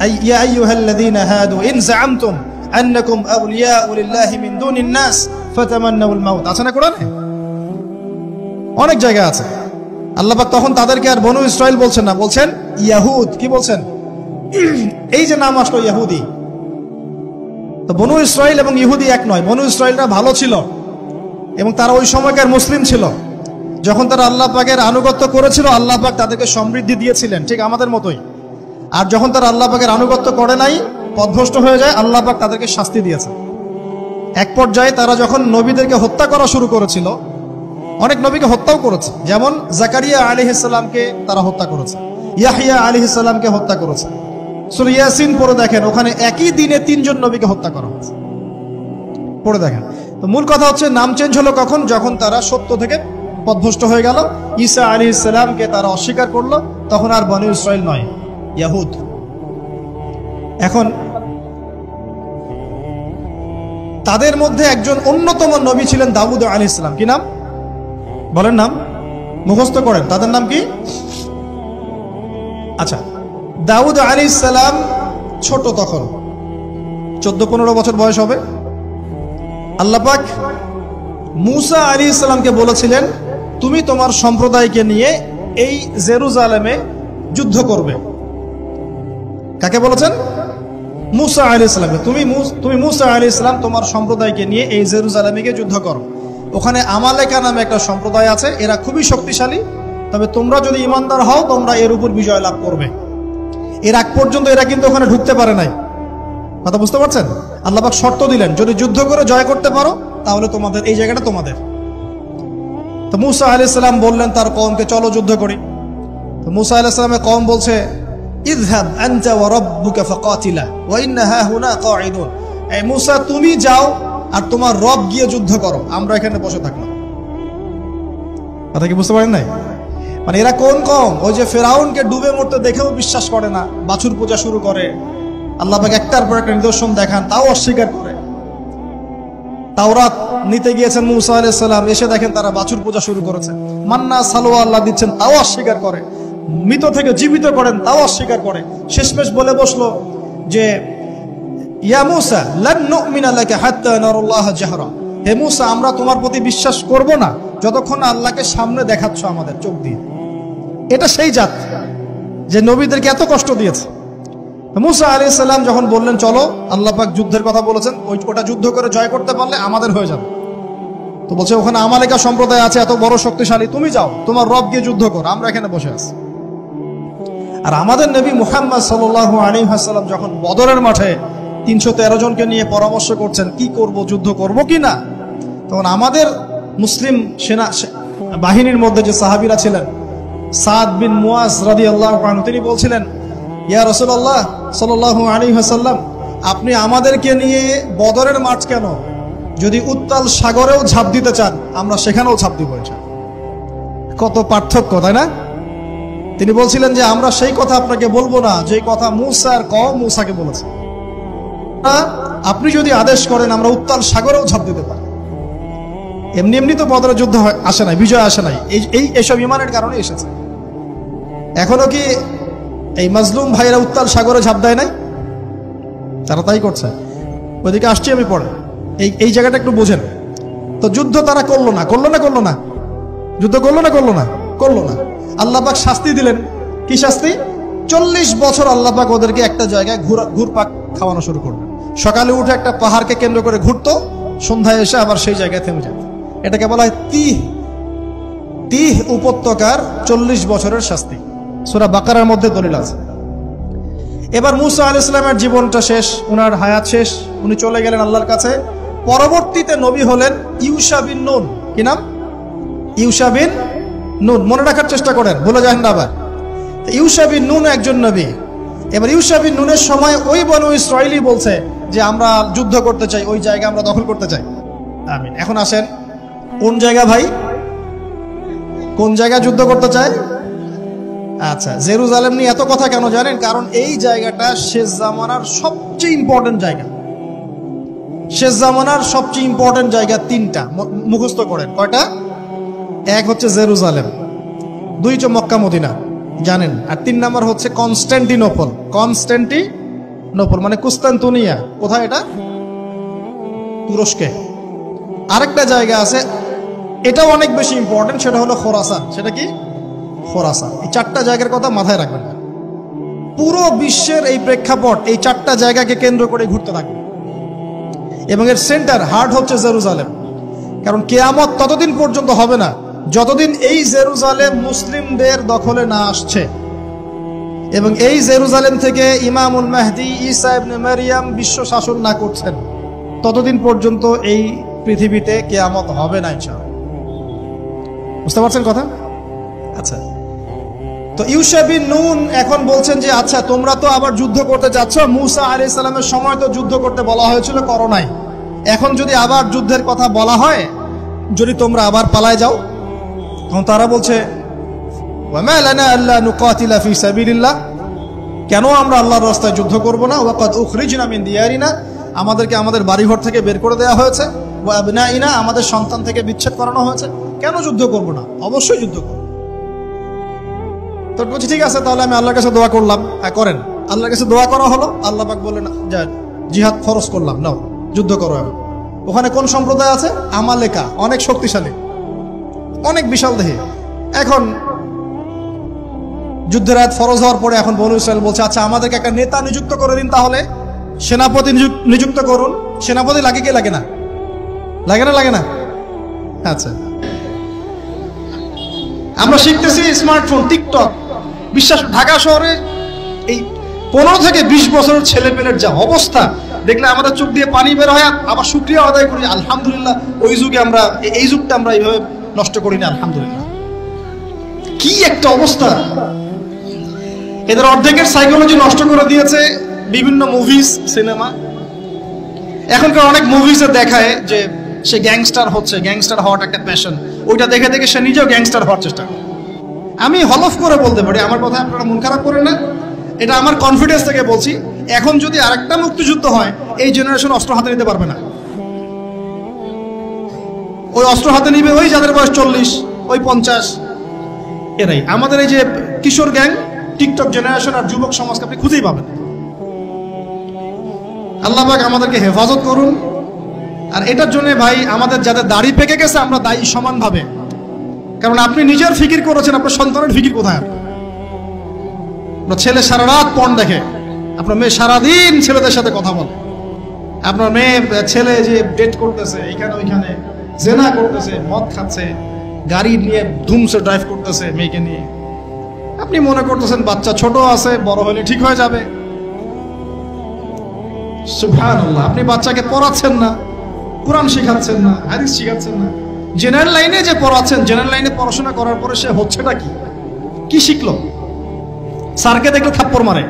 ইয়া আইয়ুহাল্লাযীনা হাদু ইন যাআমতুম আন্নাকুম আউলিয়াউ লিল্লাহি মিন দুনিন নাস ফাতামান্নাউল মাউত। আছে না কোরআনে? অনেক জায়গা আছে। আল্লাহ পাক তখন তাদেরকে আর বনু ইসরাইল বলছেন না, বলছেন ইয়াহুদ। কি বলছেন? এই যে নাম আসলো ইহুদি। তো বনু ইসরাইল এবং ইহুদি এক নয়। বনু ইসরাইলরা ভালো ছিল এবং তারা ওই সময়কার মুসলিম ছিল। যখন তারা আল্লাহ পাকের আনুগত্য করেছিল, আল্লাহ পাক তাদেরকে সমৃদ্ধি দিয়েছিলেন, ঠিক আমাদের মতোই। আর যখন তারা আল্লাহ পাকের আনুগত্য করে নাই, পথভ্রষ্ট হয়ে যায়, আল্লাহ পাক তাদেরকে শাস্তি দিয়েছে। এক পর্যায়ে তারা যখন নবীদেরকে হত্যা করা শুরু করেছিল, অনেক নবীকে হত্যাও করেছে। যেমন জাকারিয়া আলাইহিস সালামকে তারা হত্যা করেছে, ইয়াহইয়া আলাইহিস সালামকে হত্যা করেছে। সূরা ইয়াসিন পড়ে দেখেন, ওখানে একই দিনে 3 জন নবীকে হত্যা করা হয়েছে। পড়ে দেখেন। তো মূল কথা হচ্ছে, নাম চেঞ্জ হলো কখন? যখন তারা সত্য থেকে পথভ্রষ্ট হয়ে গেল, ঈসা আলাইহিস সালামকে তারা অস্বীকার করলো, তখন আর বনু ইসরাইল নয়, ইয়াহুদ। এখন তাদের মধ্যে একজন অন্যতম নবী ছিলেন দাউদ আলাইহিস সালাম। কি নাম? বলেন নাম, মুখস্থ করেন। তাদের নাম কি? আচ্ছা, দাউদ আলাইহিস সালাম ছোট, তখন 14-15 বছর বয়স হবে। আল্লাহ পাক মূসা আলাইহিস সালামকে বলেছিলেন, তুমি তোমার সম্প্রদায়কে নিয়ে এই জেরুজালেমে যুদ্ধ করবে। কাকে বলেছেন? মূসা আলাইহিস সালামকে। তুমি মূসা আলাইহিস সালাম তোমার সম্প্রদায়কে নিয়ে এই জেরুজালেমে গিয়ে যুদ্ধ করো। ওখানে আমালেকা নামে একটা সম্প্রদায় আছে, এরা খুবই শক্তিশালী, তবে তোমরা যদি ইমানদার হও তোমরা এর উপর বিজয় লাভ করবে। এর আগ পর্যন্ত এরা কিন্তু ওখানে ঢুকতে পারে নাই। কথা বুঝতে পারছেন? আল্লাহ পাক শর্ত দিলেন, যদি যুদ্ধ করে জয় করতে পারো তাহলে তোমাদের এই জায়গাটা তোমাদের। তো মুসা আলাইহিস সালাম বললেন তার কওমকে, চলো যুদ্ধ করি। তো মুসা আলাইহিস সালামের কওম বলছে, ইযহাব আনতা ওয়া রাব্বুকা ফাকাতিলা ওয়া ইন্না হাহুনা কাঈদুন। এই মুসা, তুমি যাও আর তোমার রব গিয়ে যুদ্ধ করো, আমরা এখানে বসে থাকলাম। কথা কি বুঝতে পারেন নাই? মানে এরা কোন কওম? ওই যে ফেরাউনকে ডুবে মরতে দেখেও বিশ্বাস করে না, বাছুর পূজা শুরু করে, আল্লাহ পাক একটার পর একটা নিদর্শন দেখান, তাও অস্বীকার করে। তাওরাত নিতে গিয়েছেন মুসা আলাইহিস সালাম, এসে দেখেন তারা বাছুর পূজা শুরু করেছে। মান্না সালোয়া আল্লাহ দিচ্ছেন, তাও অস্বীকার করে। মৃত থেকে জীবিত করেন, তাও অস্বীকার করে। শেষমেশ বলে বসলো যে, ইয়া মুসা লান নুমিনা লাকা হাত্তা নারাল্লাহ জাহরা। হে মুসা, আমরা তোমার প্রতি বিশ্বাস করব না যতক্ষণ আল্লাহকে সামনে দেখাচ্ছ আমাদের চোখ দিয়ে। এটা সেই জাত যে নবীদেরকে এত কষ্ট দিয়েছে। মুসা আলাইহিস সালাম যখন বললেন চলো, আল্লাহ পাক যুদ্ধের কথা বলেছেন, ওটা যুদ্ধ করে জয় করতে পারলে আমাদের হয়ে যাবে। তো বলছে ওখানে আমালেকা সম্প্রদায় আছে এত বড় শক্তিশালী, তুমি যাও, তোমার রব গিয়ে যুদ্ধ করো, আমরা এখানে বসে আছি। আর আমাদের নবী মুহাম্মদ সাল্লাল্লাহু আলাইহি ওয়াসাল্লাম যখন বদরের মাঠে 313 জনকে নিয়ে পরামর্শ করছেন কি করব, যুদ্ধ করব কি না, তখন আমাদের মুসলিম সেনা বাহিনীর মধ্যে যে সাহাবীরা ছিলেন, সাদ বিন মুয়াজ রাদিয়াল্লাহু আনহু, তিনি বলছিলেন, ইয়া রাসূলুল্লাহ সাল্লাল্লাহু আলাইহি ওয়াসাল্লাম, আপনি আমাদেরকে নিয়ে বদরের মাঠ কেন, যদি উত্তাল সাগরেও ঝাঁপ দিতে চান আমরা সেখানেও ঝাঁপ দিব। কত পার্থক্য, তাই না? তিনি বলছিলেন যে আমরা সেই কথা আপনাকে বলবো না যে কথা মুসার কওম মুসাকে বলেছে। আপনি যদি আদেশ করেন আমরা উত্তাল সাগরেও ঝাঁপ দিতে পারি। এমনি এমনি তো বদরের যুদ্ধ আসে নাই, বিজয় আসে নাই, এইসব ইমানের কারণে এসেছে। এখনো কি এই মাজলুম ভাইরা উত্তাল সাগরে ঝাঁপ দেয় নাই? তারা তাই করছে। ওইদিকে আসছি আমি পরে, এই জায়গাটা একটু বোঝেন। তো যুদ্ধ তারা করলো না, যুদ্ধ করলো না। আল্লাহ পাক শাস্তি দিলেন। কি শাস্তি? 40 বছর আল্লাহ পাক ওদেরকে একটা জায়গায় ঘুরপাক খাওয়ানো শুরু করলেন। সকালে উঠে একটা পাহাড়কে কেন্দ্র করে ঘুরতো, সন্ধ্যায় এসে আবার সেই জায়গায় থেমে যেত। এটাকে বলা হয় তিহ উপত্যকার 40 বছরের শাস্তি। সূরা বাকারার মধ্যে দলিল আছে। এবার মুসা আলাইহিস সালামের জীবনটা শেষ, উনার হায়াত শেষ, উনি চলে গেলেন আল্লাহর কাছে। পরবর্তীতে নবী হলেন ইউশা বিন নুন। কি নাম? ইউশা বিন নুন। মনে রাখার চেষ্টা করেন, ভুলে যান না আবার। ইউশা বিন নুন একজন নবী। এবার ইউশা বিন নুনের সময় ওই বনু ইসরাইলি বলছে যে আমরা যুদ্ধ করতে চাই, ওই জায়গা আমরা দখল করতে চাই। আমিন। এখন আসেন, কোন জায়গা ভাই? কোন জায়গা যুদ্ধ করতে চায়? আচ্ছা, জেরুজালেম নিয়ে এত কথা কেন জানেন? কারণ এই জায়গাটা শেষ জামানার সবচেয়ে ইম্পর্টেন্ট জায়গা। শেষ জামানার সবচেয়ে ইম্পর্টেন্ট জায়গা 3টা, মুখস্থ করেন। কয়টা? 1 হচ্ছে জেরুজালেম, 2 হচ্ছে মক্কা মদিনা, জানেন, আর 3 নাম্বার হচ্ছে কনস্ট্যান্টিনোপল। কনস্ট্যান্টিনোপল মানে কুস্তান্তনিয়া। কোথায় এটা? তুরস্কে। আরেকটা জায়গা আছে, এটাও অনেক বেশি ইম্পর্টেন্ট, সেটা হলো খোরাসান। সেটা কি? খোরাসান। এই 4টা জায়গার কথা মাথায় রাখবেন। পুরো বিশ্বের এই প্রেক্ষাপট এই 4টা জায়গাকে কেন্দ্র করে ঘুরতে থাকবে, এবং এর সেন্টার হার্ট হচ্ছে জেরুজালেম। কারণ কিয়ামত ততদিন পর্যন্ত হবে না যতদিন এই জেরুজালেম মুসলিমদের দখলে না আসছে, এবং এই জেরুজালেম থেকে ইমামুল মাহদি ঈসা ইবনে মারইয়াম বিশ্ব শাসন না করছেন, ততদিন পর্যন্ত এই পৃথিবীতে কিয়ামত হবে না ইনশাআল্লাহ। বুঝতে পারছেন কথা? আচ্ছা, তো ইউশা বিন নুন এখন বলছেন যে আচ্ছা তোমরা তো আবার যুদ্ধ করতে যাচ্ছ, মুসা আলাইহিস সালামের সময় তো যুদ্ধ করতে বলা হয়েছিল, করো নাই। এখন যদি আবার যুদ্ধের কথা বলা হয়, যদি তোমরা আবার পালায় যাও, তখন তারা বলছে ওয়ামা লানা আল্লা নুকাতিলা ফি সাবিলিল্লাহ, কেন আমরা আল্লাহর রাস্তায় যুদ্ধ করব না? ওয়াকাদ উখরিজনা মিন দিয়ারিনা, আমাদেরকে আমাদের বাড়িঘর থেকে বের করে দেওয়া হয়েছে, ওয়া আবনাইনা, আমাদের সন্তান থেকে বিচ্ছেদ করানো হয়েছে, কেন যুদ্ধ করব না? অবশ্যই যুদ্ধ করব। তো বলছি ঠিক আছে, তাহলে আমি আল্লাহর কাছে দোয়া করলাম। হ্যাঁ করেন। আল্লাহর কাছে দোয়া করা হলো, আল্লাহ পাক বললেন যা জিহাদ ফরজ করলাম, নাও যুদ্ধ করো। ওখানে কোন সম্প্রদায় আছে? আমালেকা, অনেক শক্তিশালী, অনেক বিশাল দেহে। এখন যুদ্ধের আয়াত ফরজ হওয়ার পরে এখন বনু ইসরাইল বলছে আচ্ছা আমাদেরকে একটা নেতা নিযুক্ত করে দিন, তাহলে সেনাপতি নিযুক্ত করুন। সেনাপতি লাগে কি লাগে না? লাগে না? আচ্ছা, আমরা শিখতেছি স্মার্টফোন, টিকটক, বিশ্বাস ঢাকা শহরে এই 15 থেকে 20 বছরের ছেলে পেলের যা অবস্থা দেখলে আমাদের চোখ দিয়ে পানি বের হয়। আবার শুকরিয়া আদায় করি, আলহামদুলিল্লাহ ওই যুগে আমরা, এই যুগটা আমরা এইভাবে নষ্ট করি না, আলহামদুলিল্লাহ। কি একটা অবস্থা! এদের অর্ধেকের সাইকোলজি নষ্ট করে দিয়েছে বিভিন্ন মুভিজ, সিনেমা। এখনকার অনেক মুভিজে দেখায় যে সে গ্যাংস্টার হচ্ছে, গ্যাংস্টার হওয়াটা একটা প্যাশন। ওইটা দেখে দেখে সে নিজেও গ্যাংস্টার হওয়ার চেষ্টা করে। আমি হলফ করে বলতে পারি, আমার কথা আপনারা মন খারাপ করেন না, এটা আমার কনফিডেন্স থেকে বলছি, এখন যদি আরেকটা মুক্তিযুদ্ধ হয়, এই জেনারেশন অস্ত্র হাতে নিতে পারবে না। ওই অস্ত্র হাতে নিবে ওই যাদের বয়স 40, ওই 50, এরাই। আমাদের এই যে কিশোর গ্যাং, টিকটক জেনারেশন আর যুবক সমাজকে আপনি খুঁজেই পাবেন। আল্লাহ পাক আমাদেরকে হেফাজত করুন। আর এটার জন্য ভাই, আমাদের যাদের দাড়ি পেকে গেছে আমরা দায়ী সমানভাবে। কারণ আপনি নিজের ফিকির করেছেন, আপনার সন্তানের ফিকির কোথায়? আপনার ছেলে সারা রাত পর্ন দেখে, আপনার মেয়ে সারাদিন ছেলেদের সাথে কথা বলে, আপনার মেয়ে ছেলে যে ডেট করতেছে এইখানে ওইখানে, জেনা করতেছে, মদ খাচ্ছে, গাড়ি নিয়ে ধুমসে ড্রাইভ করতেছে মেয়েকে নিয়ে। আপনি মনে করতেছেন বাচ্চা ছোট আছে, বড় হলে ঠিক হয়ে যাবে। সুবহানাল্লাহ। আপনি বাচ্চাকে পড়াচ্ছেন না, কোরআন শিখাচ্ছেন না, হাদিস শিখাচ্ছেন না। জেনারেল লাইনে যে পড়াচ্ছেন, জেনারেল লাইনে পড়াশোনা করার পরে সে হচ্ছেটা কি? কি শিখলো? স্যারকে দেখলে থাপ্পড় মারে।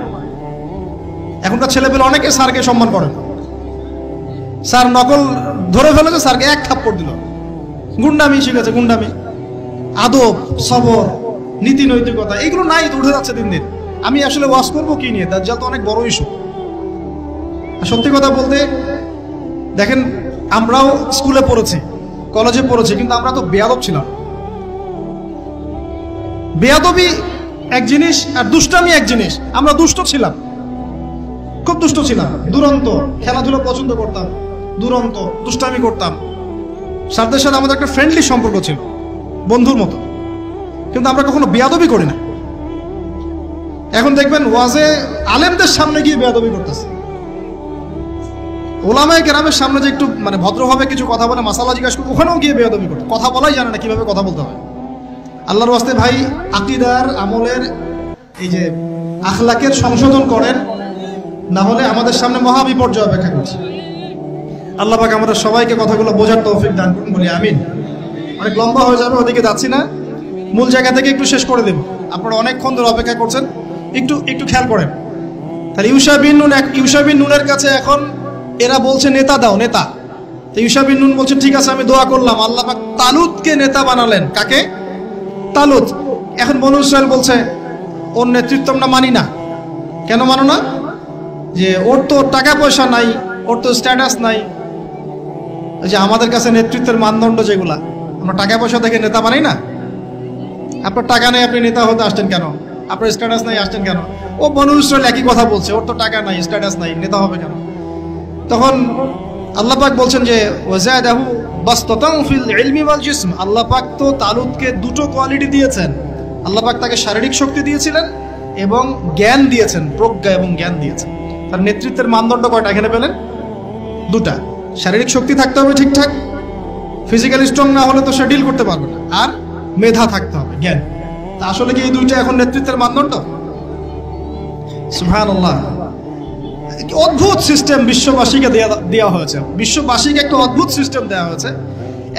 এখনকার ছেলেপেলে অনেকে স্যারকে সম্মান করেন। স্যার নকল ধরে ফেলেছে, স্যারকে এক থাপ্পড় দিল। গুন্ডামি শিখেছে, গুন্ডামি। আদব, সবর, নীতি নৈতিকতা এগুলো নাই, উঠে যাচ্ছে দিন দিন। আমি আসলে ওয়াজ করবো কি নিয়ে? দাজ্জাল তো অনেক বড় ইস্যু। সত্যি কথা বলতে দেখেন, আমরাও স্কুলে পড়েছি, কলেজে পড়েছি, কিন্তু আমরা তো বেয়াদব ছিলাম। বেয়াদবি এক জিনিস আর দুষ্টামি এক জিনিস। আমরা দুষ্ট ছিলাম, খুব দুষ্ট ছিলাম, দুরন্ত। খেলাধুলা পছন্দ করতাম, দুরন্ত, দুষ্টামি করতাম। স্যারদের সাথে আমাদের একটা ফ্রেন্ডলি সম্পর্ক ছিল, বন্ধুর মতো। কিন্তু আমরা কখনো বেয়াদবি করি না। এখন দেখবেন ওয়াজে আলেমদের সামনে গিয়ে বেয়াদবি করতেছে। ওলামায়ে কেরামের সামনে যে একটু মানে ভদ্রভাবে কিছু কথা বলে, মাসালা জিজ্ঞাসা করে, ওখানেও গিয়ে বেয়াদবি করে। কথা বলাই জানে না কিভাবে কথা বলতে হয়। আল্লাহর ওয়াস্তে ভাই, আকীদার, আমলের, এই যে আখলাকের সংশোধন করেন, না হলে আমাদের সামনে মহা বিপর্যয় অপেক্ষা করছে। আল্লাহ পাক আমাদের সবাইকে কথাগুলো বোঝার তৌফিক দান করুন, বলি আমিন। অনেক লম্বা হয়ে যাবে, ওদিকে যাচ্ছি না, মূল জায়গা থেকে একটু শেষ করে দেব। আপনারা অনেকক্ষণ ধরে অপেক্ষা করছেন, একটু খেয়াল করেন। তাহলে ইউশা বিন নুনের কাছে এখন এরা বলছে নেতা দাও, নেতা। তো ইউশা বিন নুন বলছে ঠিক আছে, আমি দোয়া করলাম। আল্লাহ পাক তালুতকে নেতা বানালেন। কাকে? তালুত। এখন বনু ইসরাইল বলছে ওর নেতৃত্ব আমরা মানি না। কেন মানো না? যে ওর তো টাকা পয়সা নাই, ওর তো স্ট্যাটাস নাই। যে আমাদের কাছে নেতৃত্বের মানদণ্ড যেগুলা, আমরা টাকা পয়সা দেখে নেতা মানি না। আপনার টাকা নেই, আপনি নেতা হতে আসছেন কেন? আপনার স্ট্যাটাস নাই, আসছেন কেন? ও বনু ইসরাইল একই কথা বলছে, ওর তো টাকা নাই, স্ট্যাটাস নাই, নেতা হবে কেন? তখন আল্লাহ পাক বলছেন যে ওয়াজাদাহু বাসতাতান ফিল ইলমি ওয়াল জিসম। আল্লাহ পাক তো তালুতকে দুটো কোয়ালিটি দিয়েছেন। আল্লাহ পাক তাকে শারীরিক শক্তি দিয়েছিলেন এবং জ্ঞান দিয়েছেন, প্রজ্ঞা এবং জ্ঞান দিয়েছেন। তার নেতৃত্বের মানদণ্ড কয়টা এখানে পেলেন? দুটা। শারীরিক শক্তি থাকতে হবে ঠিকঠাক, ফিজিক্যালি স্ট্রং না হলে তো সে ডিল করতে পারবে না। আর মেধা থাকতে হবে, জ্ঞান। তা আসলে কি এই দুইটা এখন নেতৃত্বের মানদণ্ড? সুবহানাল্লাহ। অদ্ভুত সিস্টেম বিশ্ববাসীকে দেওয়া হয়েছে। বিশ্ববাসীকে একটা অদ্ভুত সিস্টেম দেওয়া হয়েছে।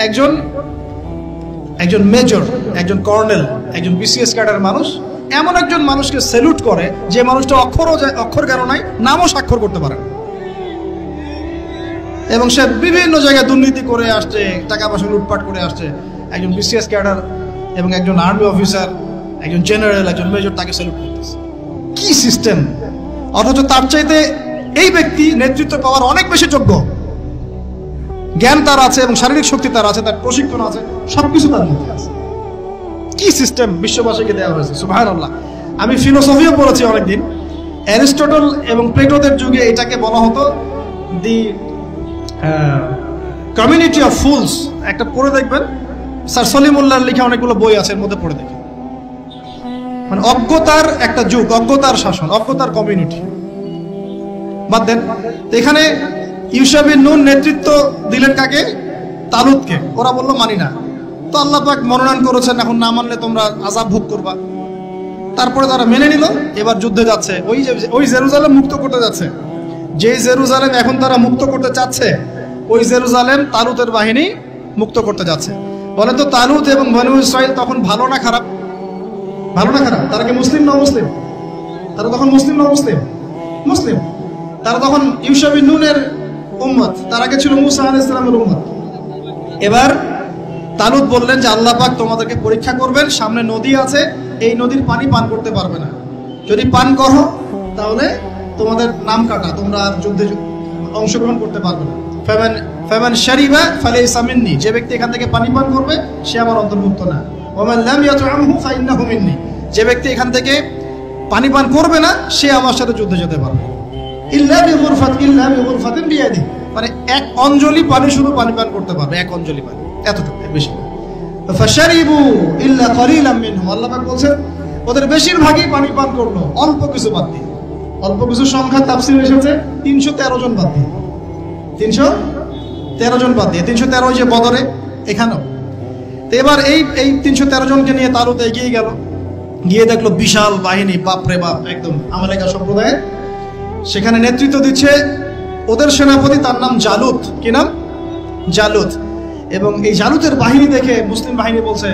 একজন মেজর, একজন কর্নেল, একজন বিসিএস ক্যাডার মানুষ এমন একজন মানুষকে স্যালুট করে যে মানুষটা অক্ষর জ্ঞান নাই, নামও স্বাক্ষর করতে পারে না, এবং সে বিভিন্ন জায়গায় দুর্নীতি করে আসছে, টাকা পয়সা লুটপাট করে আসছে। একজন বিসিএস ক্যাডার এবং একজন আর্মি অফিসার, একজন জেনারেল, একজন মেজর তাকে স্যালুট করতেছে। কি সিস্টেম! অথচ তার চাইতে এই ব্যক্তি নেতৃত্ব পাওয়ার অনেক বেশি যোগ্য। জ্ঞান তার আছে এবং শারীরিক শক্তি তার আছে, তার প্রশিক্ষণ আছে, সবকিছু তার মধ্যে আছে। কি সিস্টেম বিশ্ববাসীকে দেওয়া হয়েছে! সুবহানাল্লাহ। আমি ফিলোসফিও পড়েছি অনেকদিন। অ্যারিস্টটল এবং প্লেটোদের যুগে এটাকে বলা হতো দি কমিউনিটি অফ ফুলস। একটা পড়ে দেখবেন, স্যার সলিমুল্লাহর লেখা অনেকগুলো বই আছে, এর মধ্যে পড়ে দেখবেন। মানে অজ্ঞতার একটা যুগ, অজ্ঞতার শাসন, অজ্ঞতার কমিউনিটি। বাদ দেন, এখানে ইউশা বিন নুন নেতৃত্ব দিলেন কাকে? তালুতকে। ওরা বললো মানি না। তো আল্লাহ পাক মনোনয়ন করেছেন, এখন না মানলে তোমরা আযাব ভোগ করবা। তারপরে তারা মেনে নিল, এবার যুদ্ধে যাচ্ছে। ওই জেরুজালেম মুক্ত করতে যাচ্ছে। যে জেরুজালেম এখন তারা মুক্ত করতে চাচ্ছে, ওই জেরুজালেম তালুতের বাহিনী মুক্ত করতে যাচ্ছে। বলেন তো তালুত এবং বনু ইসরাইল তখন ভালো না খারাপ? ভালো না খারাপ? তারা কি মুসলিম না মুসলিম? তারা তখন মুসলিম না মুসলিম? মুসলিম। তারা তখন ইউশা বিন নুনের উম্মত, তার আগে ছিল মুসা আলাইহিস সালামের উম্মত। এবার তালুত বললেন যে আল্লাহ পাক তোমাদেরকে পরীক্ষা করবেন, সামনে নদী আছে, এই নদীর পানি পান করতে পারবে না, যদি পান করো তাহলে তোমাদের নাম কাটা, তোমরা আর যুদ্ধে অংশগ্রহণ করতে পারবে না। ফামান শারিবা ফালাইসা মিন্নি, যে ব্যক্তি এখান থেকে পানি পান করবে সে আমার অন্তর্ভুক্ত না। ওয়ামান লাম ইয়াতআমহু ফাইন্নাহু মিন্নি, যে ব্যক্তি এখান থেকে পানি পান করবে না সে আমার সাথে যুদ্ধে যেতে পারবে। ইল্লা বিগুরফাতিন বিয়াদি, মানে এক অঞ্জলি পানি শুধু পানি পান করতে পারবে, এক অঞ্জলি পানি, এতটুকু, বেশি না। ফাশারিবু ইল্লা কলিলাম মিনহুম, আল্লাহ পাক বলেন ওদের বেশিরভাগই পানি পান করলো, অল্প কিছু বাদ দিয়ে। অল্প কিছু সংখ্যা তাফসীরে এসেছে 313 জন বাদ দিয়ে, 313 জন বাদ দিয়ে, 313 যে বদরে এখানেও। তো এবার এই 313 জনকে নিয়ে তালুত এগিয়ে গেল, গিয়ে দেখলো বিশাল বাহিনী, বাপরে বাপ, একদম আমালেকা সম্প্রদায়ের। সেখানে নেতৃত্ব দিচ্ছে ওদের সেনাপতি, তার নাম জালুত। কি নাম? জালুত। এবং এই জালুতের বাহিনী দেখে মুসলিম বাহিনী বলছে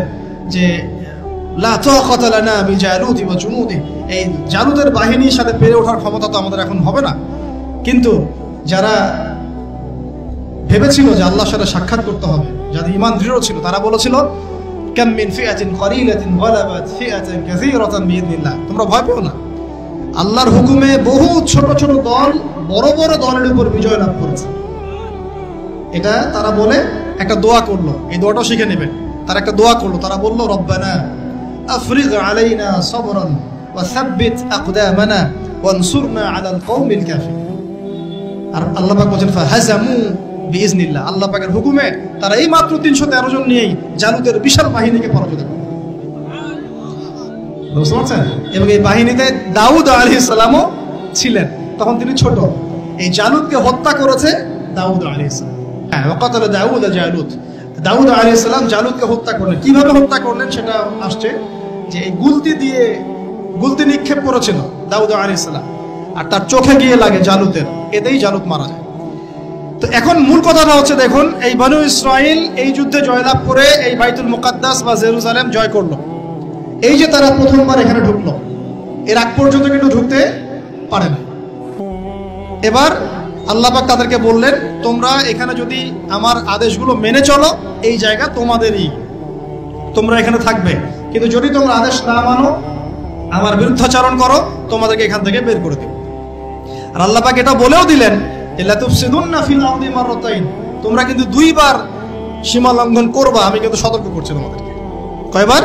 যে লা তাকাতা লানা বিজালুতি ওয়া জুনুদি, এই জালুতের বাহিনীর সাথে পেরে ওঠার ক্ষমতা তো আমাদের এখন হবে না। কিন্তু যারা ভেবেছিল যে আল্লাহর সাথে সাক্ষাৎ করতে হবে, যাদের ঈমান দৃঢ় ছিল, তারা বলেছিল কাম মিন ফিআতিন কলিলাতিন গালাবাত ফিআতান কাসীরাতান বিইذنিল্লাহ, তোমরা ভয় পেও না, আল্লাহর হুকুমে বহু ছোট ছোট দল বড় বড় দলের উপর বিজয় লাভ করেছে। এটা তারা বলে একটা দোয়া করলো, এই দোয়াটাও শিখে নেবেন। তারা একটা দোয়া করলো, তারা বলল রব্বানা আফরিগ আলাইনা সাবরান ওয়া সাব্বিত আকদামানা ওয়ানসুরনা আলাল কওমিল কাফিরিন। আর আল্লাহ পাক বলেন ফাহাজামু বিইذনিল্লাহ, আল্লাহ পাকের হুকুমে তারা এই মাত্র 313 জন নিয়েই জালুতের বিশাল বাহিনীকে পরাজিত করে। বুঝতে পারছেন? এবং এই বাহিনীতে দাউদ আলাইহিস সালামও ছিলেন, তখন তিনি ছোট। এই জালুতকে হত্যা করেছে দাউদ আলাইহিস সালাম। হ্যাঁ, ওয়াকাতালা দাউদ জালুত, দাউদ আলাইহিস সালাম জালুতকে হত্যা করলেন। কিভাবে হত্যা করলেন সেটা আসছে যে এই গুলতি নিক্ষেপ করেছিল দাউদ আলাইহিস সালাম, আর তার চোখে গিয়ে লাগে জালুতের, এতেই জালুত মারা যায়। তো এখন মূল কথাটা হচ্ছে, দেখুন এই বনু ইসরাইল এই যুদ্ধে জয়লাভ করে এই বাইতুল মুকাদ্দাস বা জেরুজালেম জয় করলো। এই যে তারা প্রথমবার এখানে ঢুকলো, এর আগ পর্যন্ত কিন্তু ঢুকতে পারে না। এবার আল্লাহ পাক তাদেরকে বললেন তোমরা এখানে যদি আমার আদেশগুলো মেনে চলো, এই জায়গা তোমাদেরই, তোমরা এখানে থাকবে, কিন্তু যদি তোমরা আদেশ না মানো, আমার বিরুদ্ধাচরণ করো, তোমাদেরকে এখান থেকে বের করে দেব। আর আল্লাহ পাক এটা বলেও দিলেন লা তুফসিদুন্না ফিল আরদি মাররাতাইন, তোমরা কিন্তু দুইবার সীমা লঙ্ঘন করবা, আমি কিন্তু সতর্ক করছি তোমাদেরকে। কয়বার?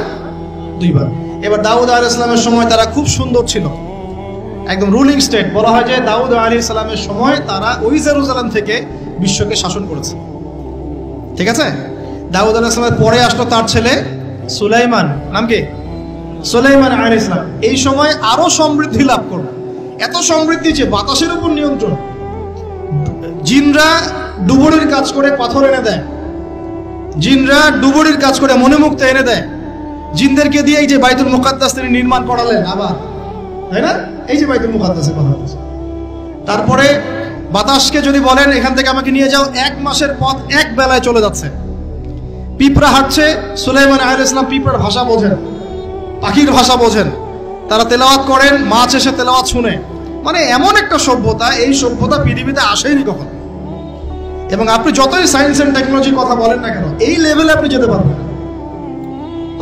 দুইবার। এবার দাউদ আলাইহিস সালামের সময় তারা খুব সুন্দর ছিল, একদম রুলিং স্টেট। বলা হয় যে দাউদ আলাইহিস সালামের সময় তারা ওই জেরুজালেম থেকে বিশ্বকে শাসন করেছে। ঠিক আছে? দাউদ আলাইহিস সালামের পরে আসলো তার ছেলে সুলাইমান, নাম কি? সুলাইমান আলাইহিস সালাম। এই সময় আরো সমৃদ্ধি লাভ করলো, এত সমৃদ্ধি যে বাতাসের উপর নিয়ন্ত্রণ। জিনরা ডুবুরির কাজ করে পাথর এনে দেয়, জিনরা ডুবুরির কাজ করে মণিমুক্তা এনে দেয়। জিনদেরকে দিয়ে এই যে বাইতুল মুকাদ্দাস তিনি নির্মাণ করালেন আবার, তাই না? এই যে বাইতুল মুকাদ্দাসের কথা বলছে। তারপরে বাতাসকে যদি বলেন এখান থেকে আমাকে নিয়ে যাও, 1 মাসের পথ এক বেলায় চলে যাচ্ছে। পিঁপড়া হাঁটছে, সুলাইমান আলাইহিস সালাম পিঁপড়ার ভাষা বোঝেন, পাখির ভাষা বোঝেন, তারা তেলাওয়াত করেন, মাছ এসে তেলাওয়াত শুনে। মানে এমন একটা সভ্যতা, এই সভ্যতা পৃথিবীতে আসেনি কখনো। এবং আপনি যতই সায়েন্স এন্ড টেকনোলজির কথা বলেন না কেন, এই লেভেলে আপনি যেতে পারবেন না,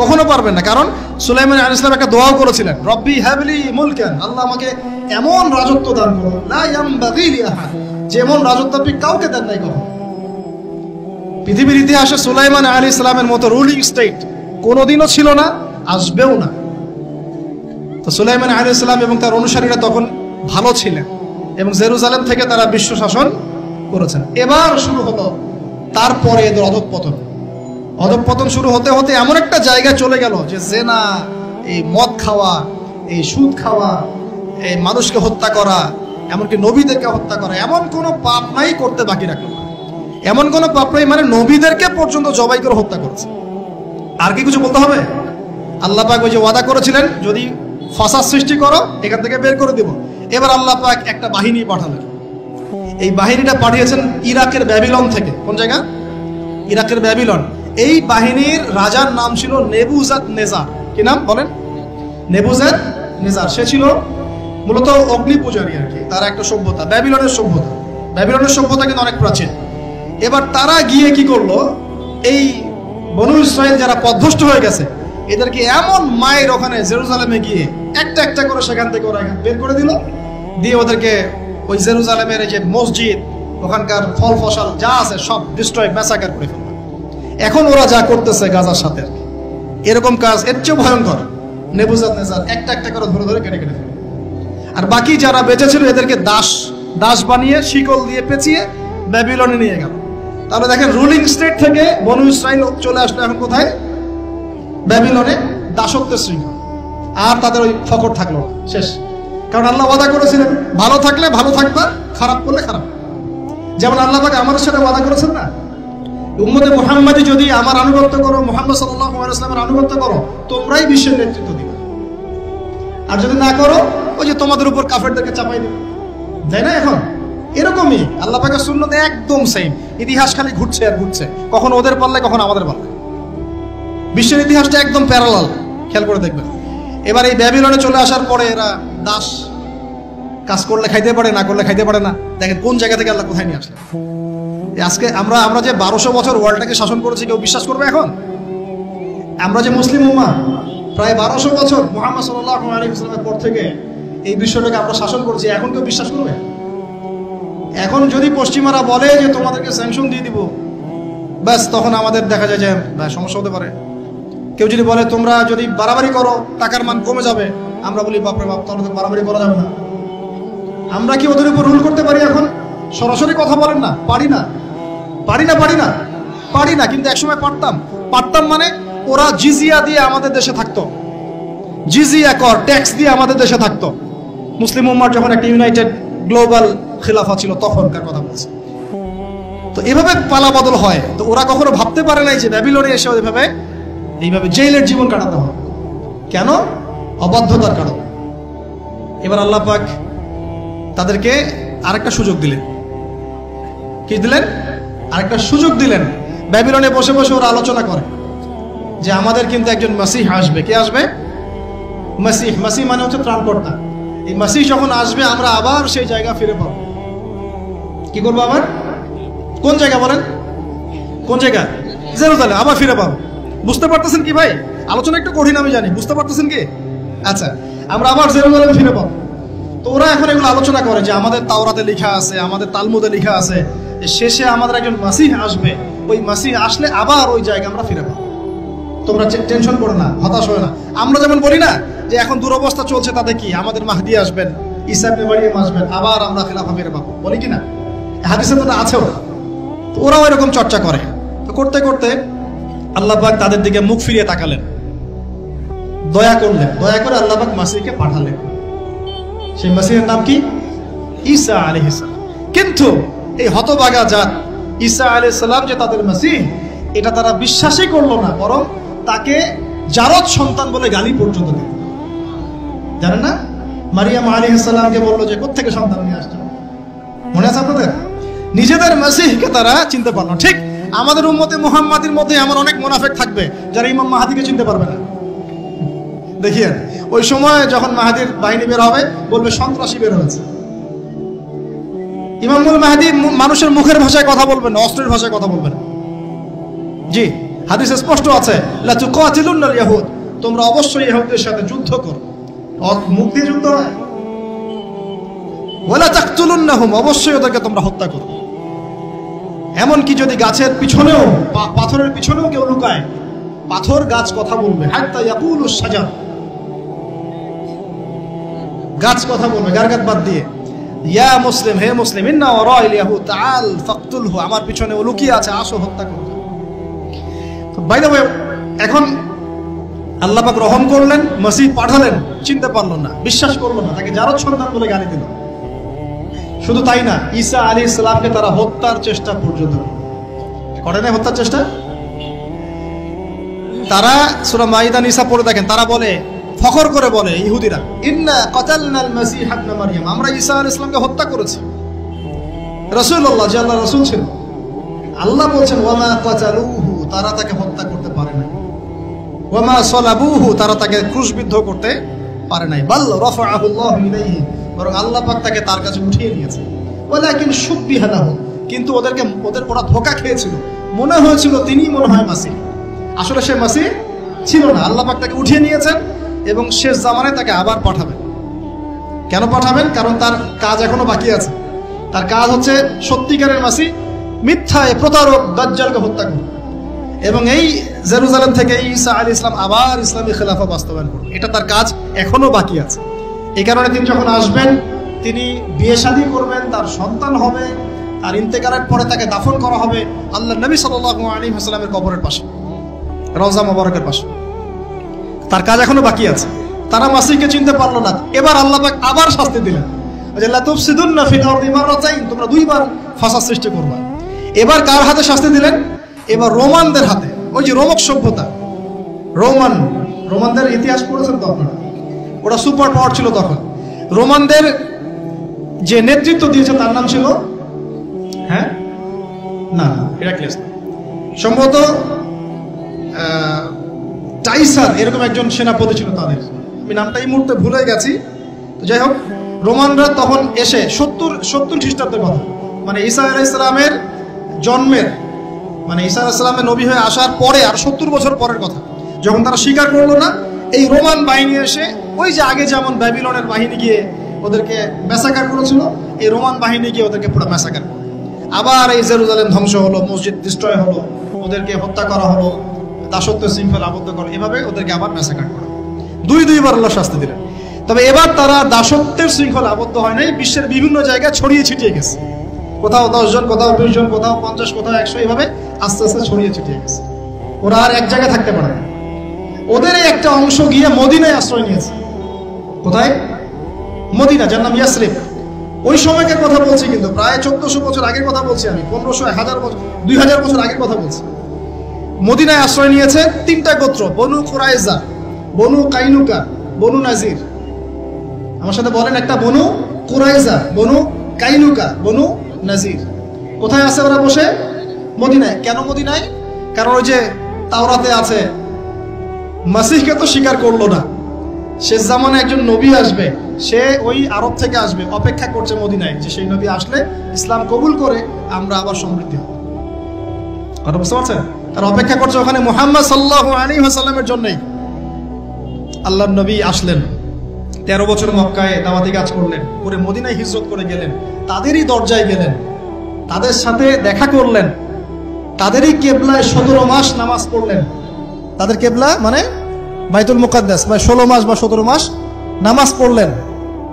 কখনো পারবেন না। কারণ সুলাইমান আলাইহিস সালাম একটা দোয়া করেছিলেন, রব্বি হাবলি মুলকান, আল্লাহ আমাকে এমন রাজত্ব দান করো, লা ইয়ামবাগি লি আহাদ, যেমন রাজত্ব আপনি কাউকে দেন নাই কখনো। পৃথিবীর ইতিহাসে সুলাইমান আলাইহিস সালামের মতো রুলিং স্টেট কোনোদিনও ছিল না, আসবেও না। তো সুলাইমান আলাইহিস সালাম এবং তার অনুসারীরা তখন ভালো ছিলেন এবং জেরুজালেম থেকে তারা বিশ্ব শাসন করেছেন। এবার শুরু হলো তারপরে এদের অধঃপতন শুরু হতে হতে এমন একটা জায়গায় চলে গেল যে জেনা, এই মদ খাওয়া, এই সুদ খাওয়া, এই মানুষকে হত্যা করা, এমনকি নবীদেরকে হত্যা করা, এমন কোনো পাপ নাই করতে বাকি রাখলো না। এমন কোনো পাপ নাই, মানে নবীদেরকে পর্যন্ত জবাই করে হত্যা করেছে। আর কি কিছু বলতে হবে? আল্লাহ পাক ওই যে ওয়াদা করেছিলেন যদি ফাসাদ সৃষ্টি করো এখান থেকে বের করে দেব। এবার আল্লাহ পাক একটা বাহিনী পাঠালেন। এই বাহিনীটা পাঠিয়েছেন ইরাকের ব্যাবিলন থেকে। কোন জায়গা? ইরাকের ব্যাবিলন। এই বাহিনীর রাজার নাম ছিল নেবুজাদ নেজার। কি নাম বলেন? নেবুজাদ নেজার। সে ছিল মূলত অগ্নি পূজারী আর কি। তার একটা সভ্যতা, ব্যাবিলনের সভ্যতা। ব্যাবিলনের সভ্যতা কিন্তু অনেক প্রাচীন। এবার তারা গিয়ে কি করলো, এই বনু ইসরাইল যারা পথভ্রষ্ট হয়ে গেছে এদেরকে এমন মায়ের ওখানে জেরুজালেমে গিয়ে একটা একটা করে সেখান থেকে ওরা বের করে দিল, দিয়ে ওদেরকে ওই জেরুজালেমের যে মসজিদ, ওখানকার ফল ফসল যা আছে সব ডিস্ট্রয়, ম্যাসাকার করে ফেলল। এখন ওরা যা করতেছে গাজার সাথে এরকম কাজ এর চেয়ে ভয়ঙ্কর। নেবুজাদ নেজার একটা একটা করে ধরে ধরে কেটে কেটে ফেলল। আর বাকি যারা বেঁচে ছিল এদেরকে দাস বানিয়ে শিকল দিয়ে পেঁচিয়ে ব্যাবিলনে নিয়ে গেল। তাহলে দেখেন, রুলিং স্টেট থেকে বনু ইসরাইল চলে আসলো এখন কোথায়? ব্যাবিলনে, দাসত্বের শৃঙ্খল। আর তাদের ওই ফকর থাকলো না, শেষ। কারণ আল্লাহ ওয়াদা করেছিলেন ভালো থাকলে ভালো থাকবা, খারাপ করলে খারাপ। যেমন আল্লাহ পাক আমাদের সাথে ওয়াদা করেছেন না, উম্মতে মুহাম্মাদি যদি আমার আনুগত্য করো, মুহাম্মদ সাল্লাল্লাহু আলাইহি ওয়াসাল্লামের আনুগত্য করো, তোমরাই বিশ্বের নেতৃত্ব দিবে। আর যদি না করো, ওই যে তোমাদের উপর কাফেরদেরকে চাপাই দিবে, তাই না? এখন এরকমই আল্লাহ পাকের সুন্নতে একদম সেম। ইতিহাস খালি ঘুরছে আর ঘুরছে, কখন ওদের পাল্লায় কখন আমাদের পাল্লায়। বিশ্বের ইতিহাসটা একদম প্যারালাল, খেয়াল করে দেখবেন। এবার এই ব্যাবিলনে চলে আসার পরে এরা দাস, কাজ করলে খাইতে পারে, না করলে খাইতে পারে না। দেখেন কোন জায়গা থেকে আল্লাহ কোথায় নিয়ে আসলেন। আজকে আমরা যে 1200 বছর ওয়ার্ল্ডটাকে শাসন করেছি, কেউ বিশ্বাস করবে এখন? আমরা যে মুসলিম উম্মাহ প্রায় 1200 বছর মুহাম্মদ সাল্লাল্লাহু আলাইহি ওয়াসাল্লামের পর থেকে এই বিশ্বটাকে আমরা শাসন করছি, এখন কেউ বিশ্বাস করবে? এখন যদি পশ্চিমারা বলে যে তোমাদেরকে স্যাংশন দিয়ে দিব, ব্যাস তখন আমাদের দেখা যায় যে সমস্যা হতে পারে। কেউ যদি বলে তোমরা যদি বাড়াবাড়ি করো টাকার মান কমে যাবে, আমরা বলি বাপরে বাপ, তাহলে তো বাড়াবাড়ি করা যাবে না। আমরা কি ওদের উপর রুল করতে পারি? এখন সরাসরি কথা বলেন না, পারি না। কিন্তু একসময় পারতাম। মানে ওরা জিজিয়া দিয়ে আমাদের দেশে থাকতো, জিজিয়া কর, ট্যাক্স দিয়ে আমাদের দেশে থাকতো। মুসলিম উম্মার যখন একটা ইউনাইটেড গ্লোবাল খিলাফা ছিল তখনকার কথা বলছে। তো এভাবে পালা বদল হয়। তো ওরা কখনো ভাবতে পারে নাই যে ব্যাবিলনে এসে এইভাবে জেলের জীবন কাটাতে হবে। কেন? অবাধ্যতার কারণ। এবার আল্লাহ পাক তাদেরকে আরেকটা সুযোগ দিলেন। কি দিলেন? আরেকটা সুযোগ দিলেন। ব্যাবিলনে বসে বসে ওরা আলোচনা করে যে আমাদের কিন্তু একজন মাসিহ আসবে। কে আসবে? মাসিহ মানে হচ্ছে ত্রাণকর্তা। এই মাসিহ যখন আসবে আমরা আবার সেই জায়গা ফিরে পাবো। কি করবো আবার? কোন জায়গা বলেন? কোন জায়গা? জেরুজালেম আবার ফিরে পাবো। বুঝতে পারতেছেন কি ভাই? আলোচনা একটু কঠিন আমি জানি, বুঝতে পারতেছেন কি? আচ্ছা, আমরা আবার জেরুজালেমে ফিরে পাবো। তো ওরা এখন এগুলো আলোচনা করে যে আমাদের তাওরাতে লেখা আছে, আমাদের তালমুদে লেখা আছে, শেষে আমাদের একজন মাসিহ আসবে। ওই মাসিহ আসলে আবার ওই জায়গা আমরা ফিরে পাবো। তোমরা টেনশন করো না, হতাশ হয় না। আমরা যেমন বলি না যে এখন দুরবস্থা চলছে, তাতে কি আমাদের মাহদি আসবেন, ঈসা ইবনে মারইয়াম আসবেন, আবার আমরা খিলাফা ফিরে পাবো, বলি কি না? হাদিসে তো আছেও। তো ওরাও এরকম চর্চা করে। তো করতে করতে আল্লাহ পাক তাদের দিকে মুখ ফিরিয়ে তাকালেন, দয়া করলেন। দয়া করে আল্লাহ পাক মাসিহকে পাঠালেন। সেই মাসিহের নাম কি? ঈসা আলাইহিস সালাম। কিন্তু এই হতভাগা জাত ঈসা আলাইহিস সালাম যে তাদের মাসিহ, এটা তারা বিশ্বাসই করলো না, বরং তাকে জারদ সন্তান বলে গালি পর্যন্ত দিল। জানেন না, মারিয়াম আলাইহিস সালামকে বললো যে কোত্থেকে সন্তান নিয়ে আসছো? মনে আছে আপনাদের? নিজেদের মাসিহকে তারা চিনতে পারলো। ঠিক আমাদের উম্মতে মুহাম্মাদির মধ্যে এমন অনেক মুনাফিক থাকবে যারা ইমাম মাহাদিকে চিনতে পারবে না। দেখিয়েন, ওই সময় যখন মাহাদির বাহিনী বের হবে বলবে সন্ত্রাসী বের হয়েছে। ইমামুল মাহদি মানুষের মুখের ভাষায় কথা বলবেন না, অস্ত্রের ভাষায় কথা বলবেন। জি, হাদিসে স্পষ্ট আছে, লা তুকাতিলুনাল ইয়াহুদ, তোমরা অবশ্যই ইহুদীদের সাথে যুদ্ধ করো। মুখ দিয়ে যুদ্ধ হয়। ওয়ালা তাকতুলুনহুম, অবশ্যই ওদেরকে তোমরা হত্যা করো। এমনকি যদি গাছের পিছনেও, পাথরের পিছনেও কেউ লুকায়, পাথর গাছ কথা বলবে। হাত্তা ইয়াকুলুস শাজার, গাছ কথা বলবে গারগাত বাদ দিয়ে। ইয়া মুসলিম, হে মুসলিম, ইন্না ওয়ারাইল ইয়াহুদ তাআল ফাকতুলহু, আমার পিছনে ও লুকিয়ে আছে, আসো হত্যা করো। তো বাই দ্য ওয়ে, এখন আল্লাহ পাক রহম করলেন, মাসিহ পাঠালেন, চিনতে পারলো না, বিশ্বাস করলো না, তাকে জারদ সন্তান বলে গালি দিল। শুধু তাই না, ঈসা আলাইহিস সালামকে তারা হত্যার চেষ্টা পর্যন্ত করে না। হত্যার চেষ্টা তারা সূরা মাইদা নিসা পড়ে দেখেন, তারা বলে, ফখর করে বলে ইহুদিরা, ইন্না কাতালনাল মাসিহ ইবনে মারইয়াম, আমরা ঈসা আলাইহিস সালামকে হত্যা করেছি। রাসূলুল্লাহ যে আল্লাহর রাসূল ছিল, আল্লাহ বলছেন ওয়ামা কাতালুহু তারা তাকে হত্যা করতে পারে নাই। ওয়া মা সালাবুহু, তারা তাকে ক্রুশবিদ্ধ করতে পারে নাই। বাল রাফাআহু আল্লাহু ইলাইহি, বরং আল্লাহ পাক তাকে তার কাছে উঠিয়ে নিয়েছে। ওয়ালাকিন শুববিহা লাহু, কিন্তু ওরা ধোঁকা খেয়েছিল, মনে হয়েছিল তিনি মনে হয় মাসিহ, আসলে সে মাসিহ ছিল না। আল্লাহ পাক তাকে উঠিয়ে নিয়েছেন এবং শেষ জামানায় তাকে আবার পাঠাবেন। কেন পাঠাবেন? কারণ তার কাজ এখনো বাকি আছে। তার কাজ হচ্ছে সত্যিকারের মাসিহ মিথ্যায় প্রতারক দাজ্জালকে হত্যা করবে এবং এই জেরুজালেম থেকে ঈসা আলাইহিস সালাম আবার ইসলামী খেলাফত বাস্তবায়ন করবে। এটা তার কাজ এখনো বাকি আছে। এই কারণে তিনি যখন আসবেন, তিনি বিয়ে শাদী করবেন, তার সন্তান হবে, আর ইন্তেকালের পরে তাকে দাফন করা হবে আল্লাহর নবী সাল্লাল্লাহু আলাইহি ওয়াসাল্লামের কবরের পাশে, রওজা মোবারকের পাশে। তার কাজ এখনো বাকি আছে। তারা মাসিহকে চিনতে পারলো না। এবার আল্লাহ পাক আবার শাস্তি দিলেন, লা তুফসিদুন্না ফিল আরদি মাররাতাইন, তোমরা দুইবার ফাসাদ সৃষ্টি করবে। এবার কার হাতে শাস্তি দিলেন? এবার রোমানদের হাতে। ওই যে রোমক সভ্যতা, রোমানদের ইতিহাস পড়েছেন তো আপনারা, ওরা সুপার পাওয়ার ছিল তখন। রোমানদের যে নেতৃত্ব দিয়েছে তার নাম ছিল হেরাক্লিয়াস, সম্ভবত টাইসার, এরকম একজন সেনাপতি ছিল তাদের। আমি নামটা এই মুহূর্তে ভুলে গেছি। যাই হোক, রোমানরা তখন এসে 70 খ্রিস্টাব্দের কথা, মানে ঈসা আলাইহিস সালামের জন্মের, মানে ঈসা আলাইহিস সালামের নবী হয়ে আসার পরে আর 70 বছর পরের কথা, যখন তারা স্বীকার করলো না, এই রোমান বাহিনী এসে ওই যে আগে যেমন ব্যাবিলনের বাহিনী গিয়ে ওদেরকে ম্যাসাকার করেছিল, এই রোমান বাহিনী গিয়ে ওদেরকে পুরো ম্যাসাকার করলো। আবার এই জেরুজালেম ধ্বংস হলো, মসজিদ ডিস্ট্রয় হলো, ওদেরকে হত্যা করা হলো, দাসত্ব শৃঙ্খলা আবদ্ধ করা, এভাবে ওদেরকে আবার ম্যাসাকার করা। দুইবার আল্লাহ শাস্তি দিলেন। তবে এবার তারা দাসত্বের শৃঙ্খলা আবদ্ধ হয় নাই, বিশ্বের বিভিন্ন জায়গায় ছড়িয়ে ছিটিয়ে গেছে। কোথাও 10 জন, কোথাও 20 জন, কোথাও 50, কোথাও 100, এভাবে আস্তে আস্তে ছড়িয়ে ছিটিয়ে গেছে। ওরা আর এক জায়গায় থাকতে পারে না। ওদের একটা অংশ গিয়ে মদিনায় আশ্রয় নিয়েছে। কোথায়? মদিনা, যার নাম ইয়াসরিব। ওই সময়কার কথা বলছি, কিন্তু প্রায় 1400 বছর আগের কথা বলছি আমি, 1500, 1000 বছর, 2000 বছর আগের কথা বলছি। মদিনায় আশ্রয় নিয়েছে 3টা গোত্র, বনু কুরাইজা, বনু কাইনুকা, বনু নাজির। আমার সাথে বলেন একটা, বনু কুরাইজা, বনু কাইনুকা, বনু নাজির। কোথায় আছে ওরা বসে? মদিনায়। কেন মদিনায়? কারণ ওই যে তাওরাতে আছে, মাসিহকে তো স্বীকার করলো না, শেষ জামানে একজন নবী আসবে, সে ওই আরব থেকে আসবে, অপেক্ষা করছে মদিনায়, যে সেই নবী আসলে ইসলাম কবুল করে আমরা আবার সমৃদ্ধি হব। কথা বুঝতে পারছেন? তারা অপেক্ষা করছে ওখানে মুহাম্মদ সাল্লাল্লাহু আলাইহি ওয়াসাল্লামের জন্যই। আল্লাহর নবী আসলেন, 13 বছর মক্কায় দাওয়াতি কাজ করলেন, পরে মদিনায় হিজরত করে গেলেন, তাদেরই দরজায় গেলেন, তাদের সাথে দেখা করলেন, তাদেরই কেবলায় 17 মাস নামাজ পড়লেন। তাদের কেবলা মানে বাইতুল মুকাদ্দাস, 16 মাস বা 17 মাস নামাজ পড়লেন।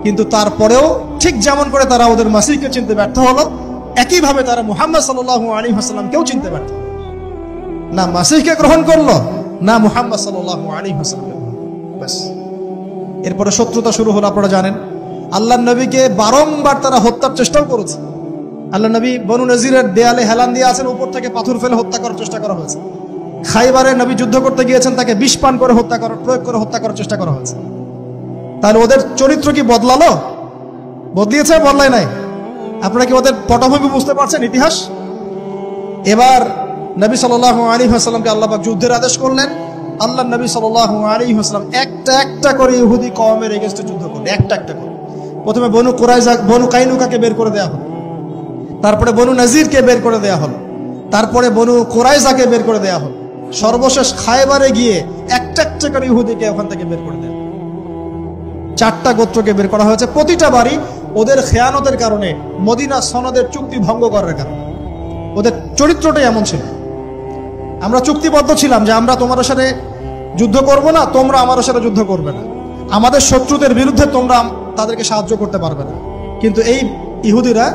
কিন্তু তারপরেও ঠিক যেমন করে তারা ওদের মাসিহকে চিনতে ব্যর্থ হলো, একইভাবে তারা মুহাম্মদ সাল্লাল্লাহু আলাইহি ওয়াসাল্লামকেও চিনতে ব্যর্থ হলো। না মাসিহকে গ্রহণ করলো, না মুহাম্মদ সাল্লাল্লাহু আলাইহি ওয়াসাল্লাম। বাস, এরপরে শত্রুতা শুরু হলো। আপনারা জানেন, আল্লাহর নবীকে বারংবার তারা হত্যার চেষ্টাও করেছে। আল্লাহ নবী বনু নজিরের দেয়ালে হেলান দিয়ে আছেন, উপর থেকে পাথর ফেলে হত্যা করার চেষ্টা করা হয়েছে। খাইবারে নবী যুদ্ধ করতে গিয়েছেন, তাকে বিষ পান করে প্রয়োগ করে হত্যা করার চেষ্টা করা হয়েছে। তাহলে ওদের চরিত্র কি বদলালো? বদলিয়েছে? বদলায় নাই। আপনারা কি ওদের পটভূমি বুঝতে পারছেন, ইতিহাস? এবার নবী সাল্লাল্লাহু আলাইহি ওয়াসাল্লামকে আল্লাহ পাক যুদ্ধের আদেশ করলেন। আল্লাহ নবী সাল্লাল্লাহু আলাইহি ওয়াসাল্লাম একটা করে ইহুদি কওমের এগেইনস্টে যুদ্ধ করলেন, একটা করে। প্রথমে বনু কুরাইজা, বনু কাইনুকাকে বের করে দেওয়া হলো, তারপরে বনু নাজিরকে বের করে দেওয়া হলো, তারপরে বনু কুরাইজাকে বের করে দেওয়া হলো, সর্বশেষ খায়বারে গিয়ে একটা করে ইহুদিকে ওখান থেকে বের করে দেয়। 4টা গোত্রকে বের করা হয়েছে। প্রতিটা বাড়ি ওদের খেয়ানতের কারণে, মদিনা সনদের চুক্তি ভঙ্গ করার কারণে। ওদের চরিত্রটাই এমন ছিল। আমরা চুক্তিবদ্ধ ছিলাম যে আমরা তোমার সাথে যুদ্ধ করব না, তোমরা আমার সাথে যুদ্ধ করবে না, আমাদের শত্রুদের বিরুদ্ধে তোমরা তাদেরকে সাহায্য করতে পারবে না। কিন্তু এই ইহুদিরা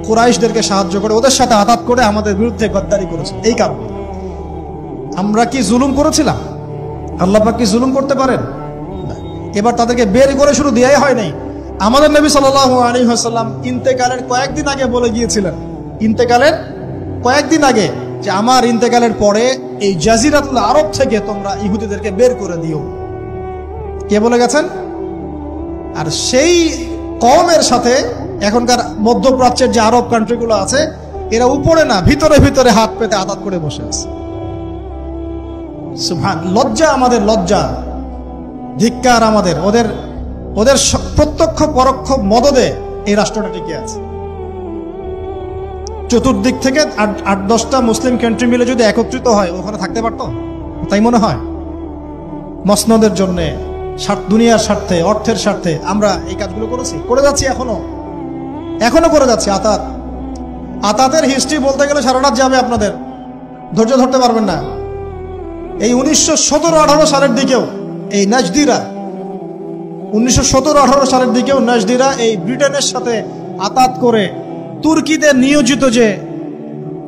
কুরাইশদেরকে সাহায্য করে, ওদের সাথে আঘাত করে আমাদের বিরুদ্ধে গদ্দারি করেছে। এই কারণে আমরা কি জুলুম করেছিলাম? আল্লাহ পাক কি জুলুম করতে পারেন? এবার তাদেরকে বের করে শুরু দেয়াই হয় নাই। আমাদের নবী সাল্লাল্লাহু আলাইহি ওয়াসাল্লাম ইন্তেকালের কয়েকদিন আগে বলে গিয়েছিলেন, ইন্তেকালের কয়েকদিন আগে, যে আমার ইন্তেকালের পরে এই জাজিরাতুল আরব থেকে তোমরা ইহুদিদেরকে বের করে দিও। কে বলে গেছেন? আর সেই কওমের সাথে এখনকার মধ্যপ্রাচ্যের যে আরব কান্ট্রিগুলো আছে, এরা উপরে না ভিতরে ভিতরে হাত পেতে আঘাত করে বসে আছে। সুবহান, লজ্জা আমাদের, লজ্জা, ধিক্কার আমাদের। ওদের ওদের প্রত্যক্ষ পরোক্ষ মদদে এই রাষ্ট্রটা টিকে আছে। চতুর্দিক থেকে 8-10টা মুসলিম কান্ট্রি মিলে যদি একত্রিত হয়, ওখানে থাকতে পারতো? তাই মনে হয়? মসনদের জন্য, দুনিয়ার স্বার্থে, অর্থের স্বার্থে আমরা এই কাজগুলো করেছি, করে যাচ্ছি, এখনো করে যাচ্ছি। আতাতের হিস্ট্রি বলতে গেলে সারা রাত যাবে, আপনাদের ধৈর্য ধরতে পারবেন না। এই 1917-18 সালের দিকেও এই নাজদিরা, 1917-18 সালের দিকেও নাজদিরা এই ব্রিটেনের সাথে আতাত করে তুর্কিতে নিয়োজিত যে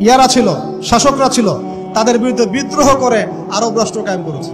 ইয়ারা ছিল, শাসকরা ছিল, তাদের বিরুদ্ধে বিদ্রোহ করে আরব রাষ্ট্র কায়েম করেছে।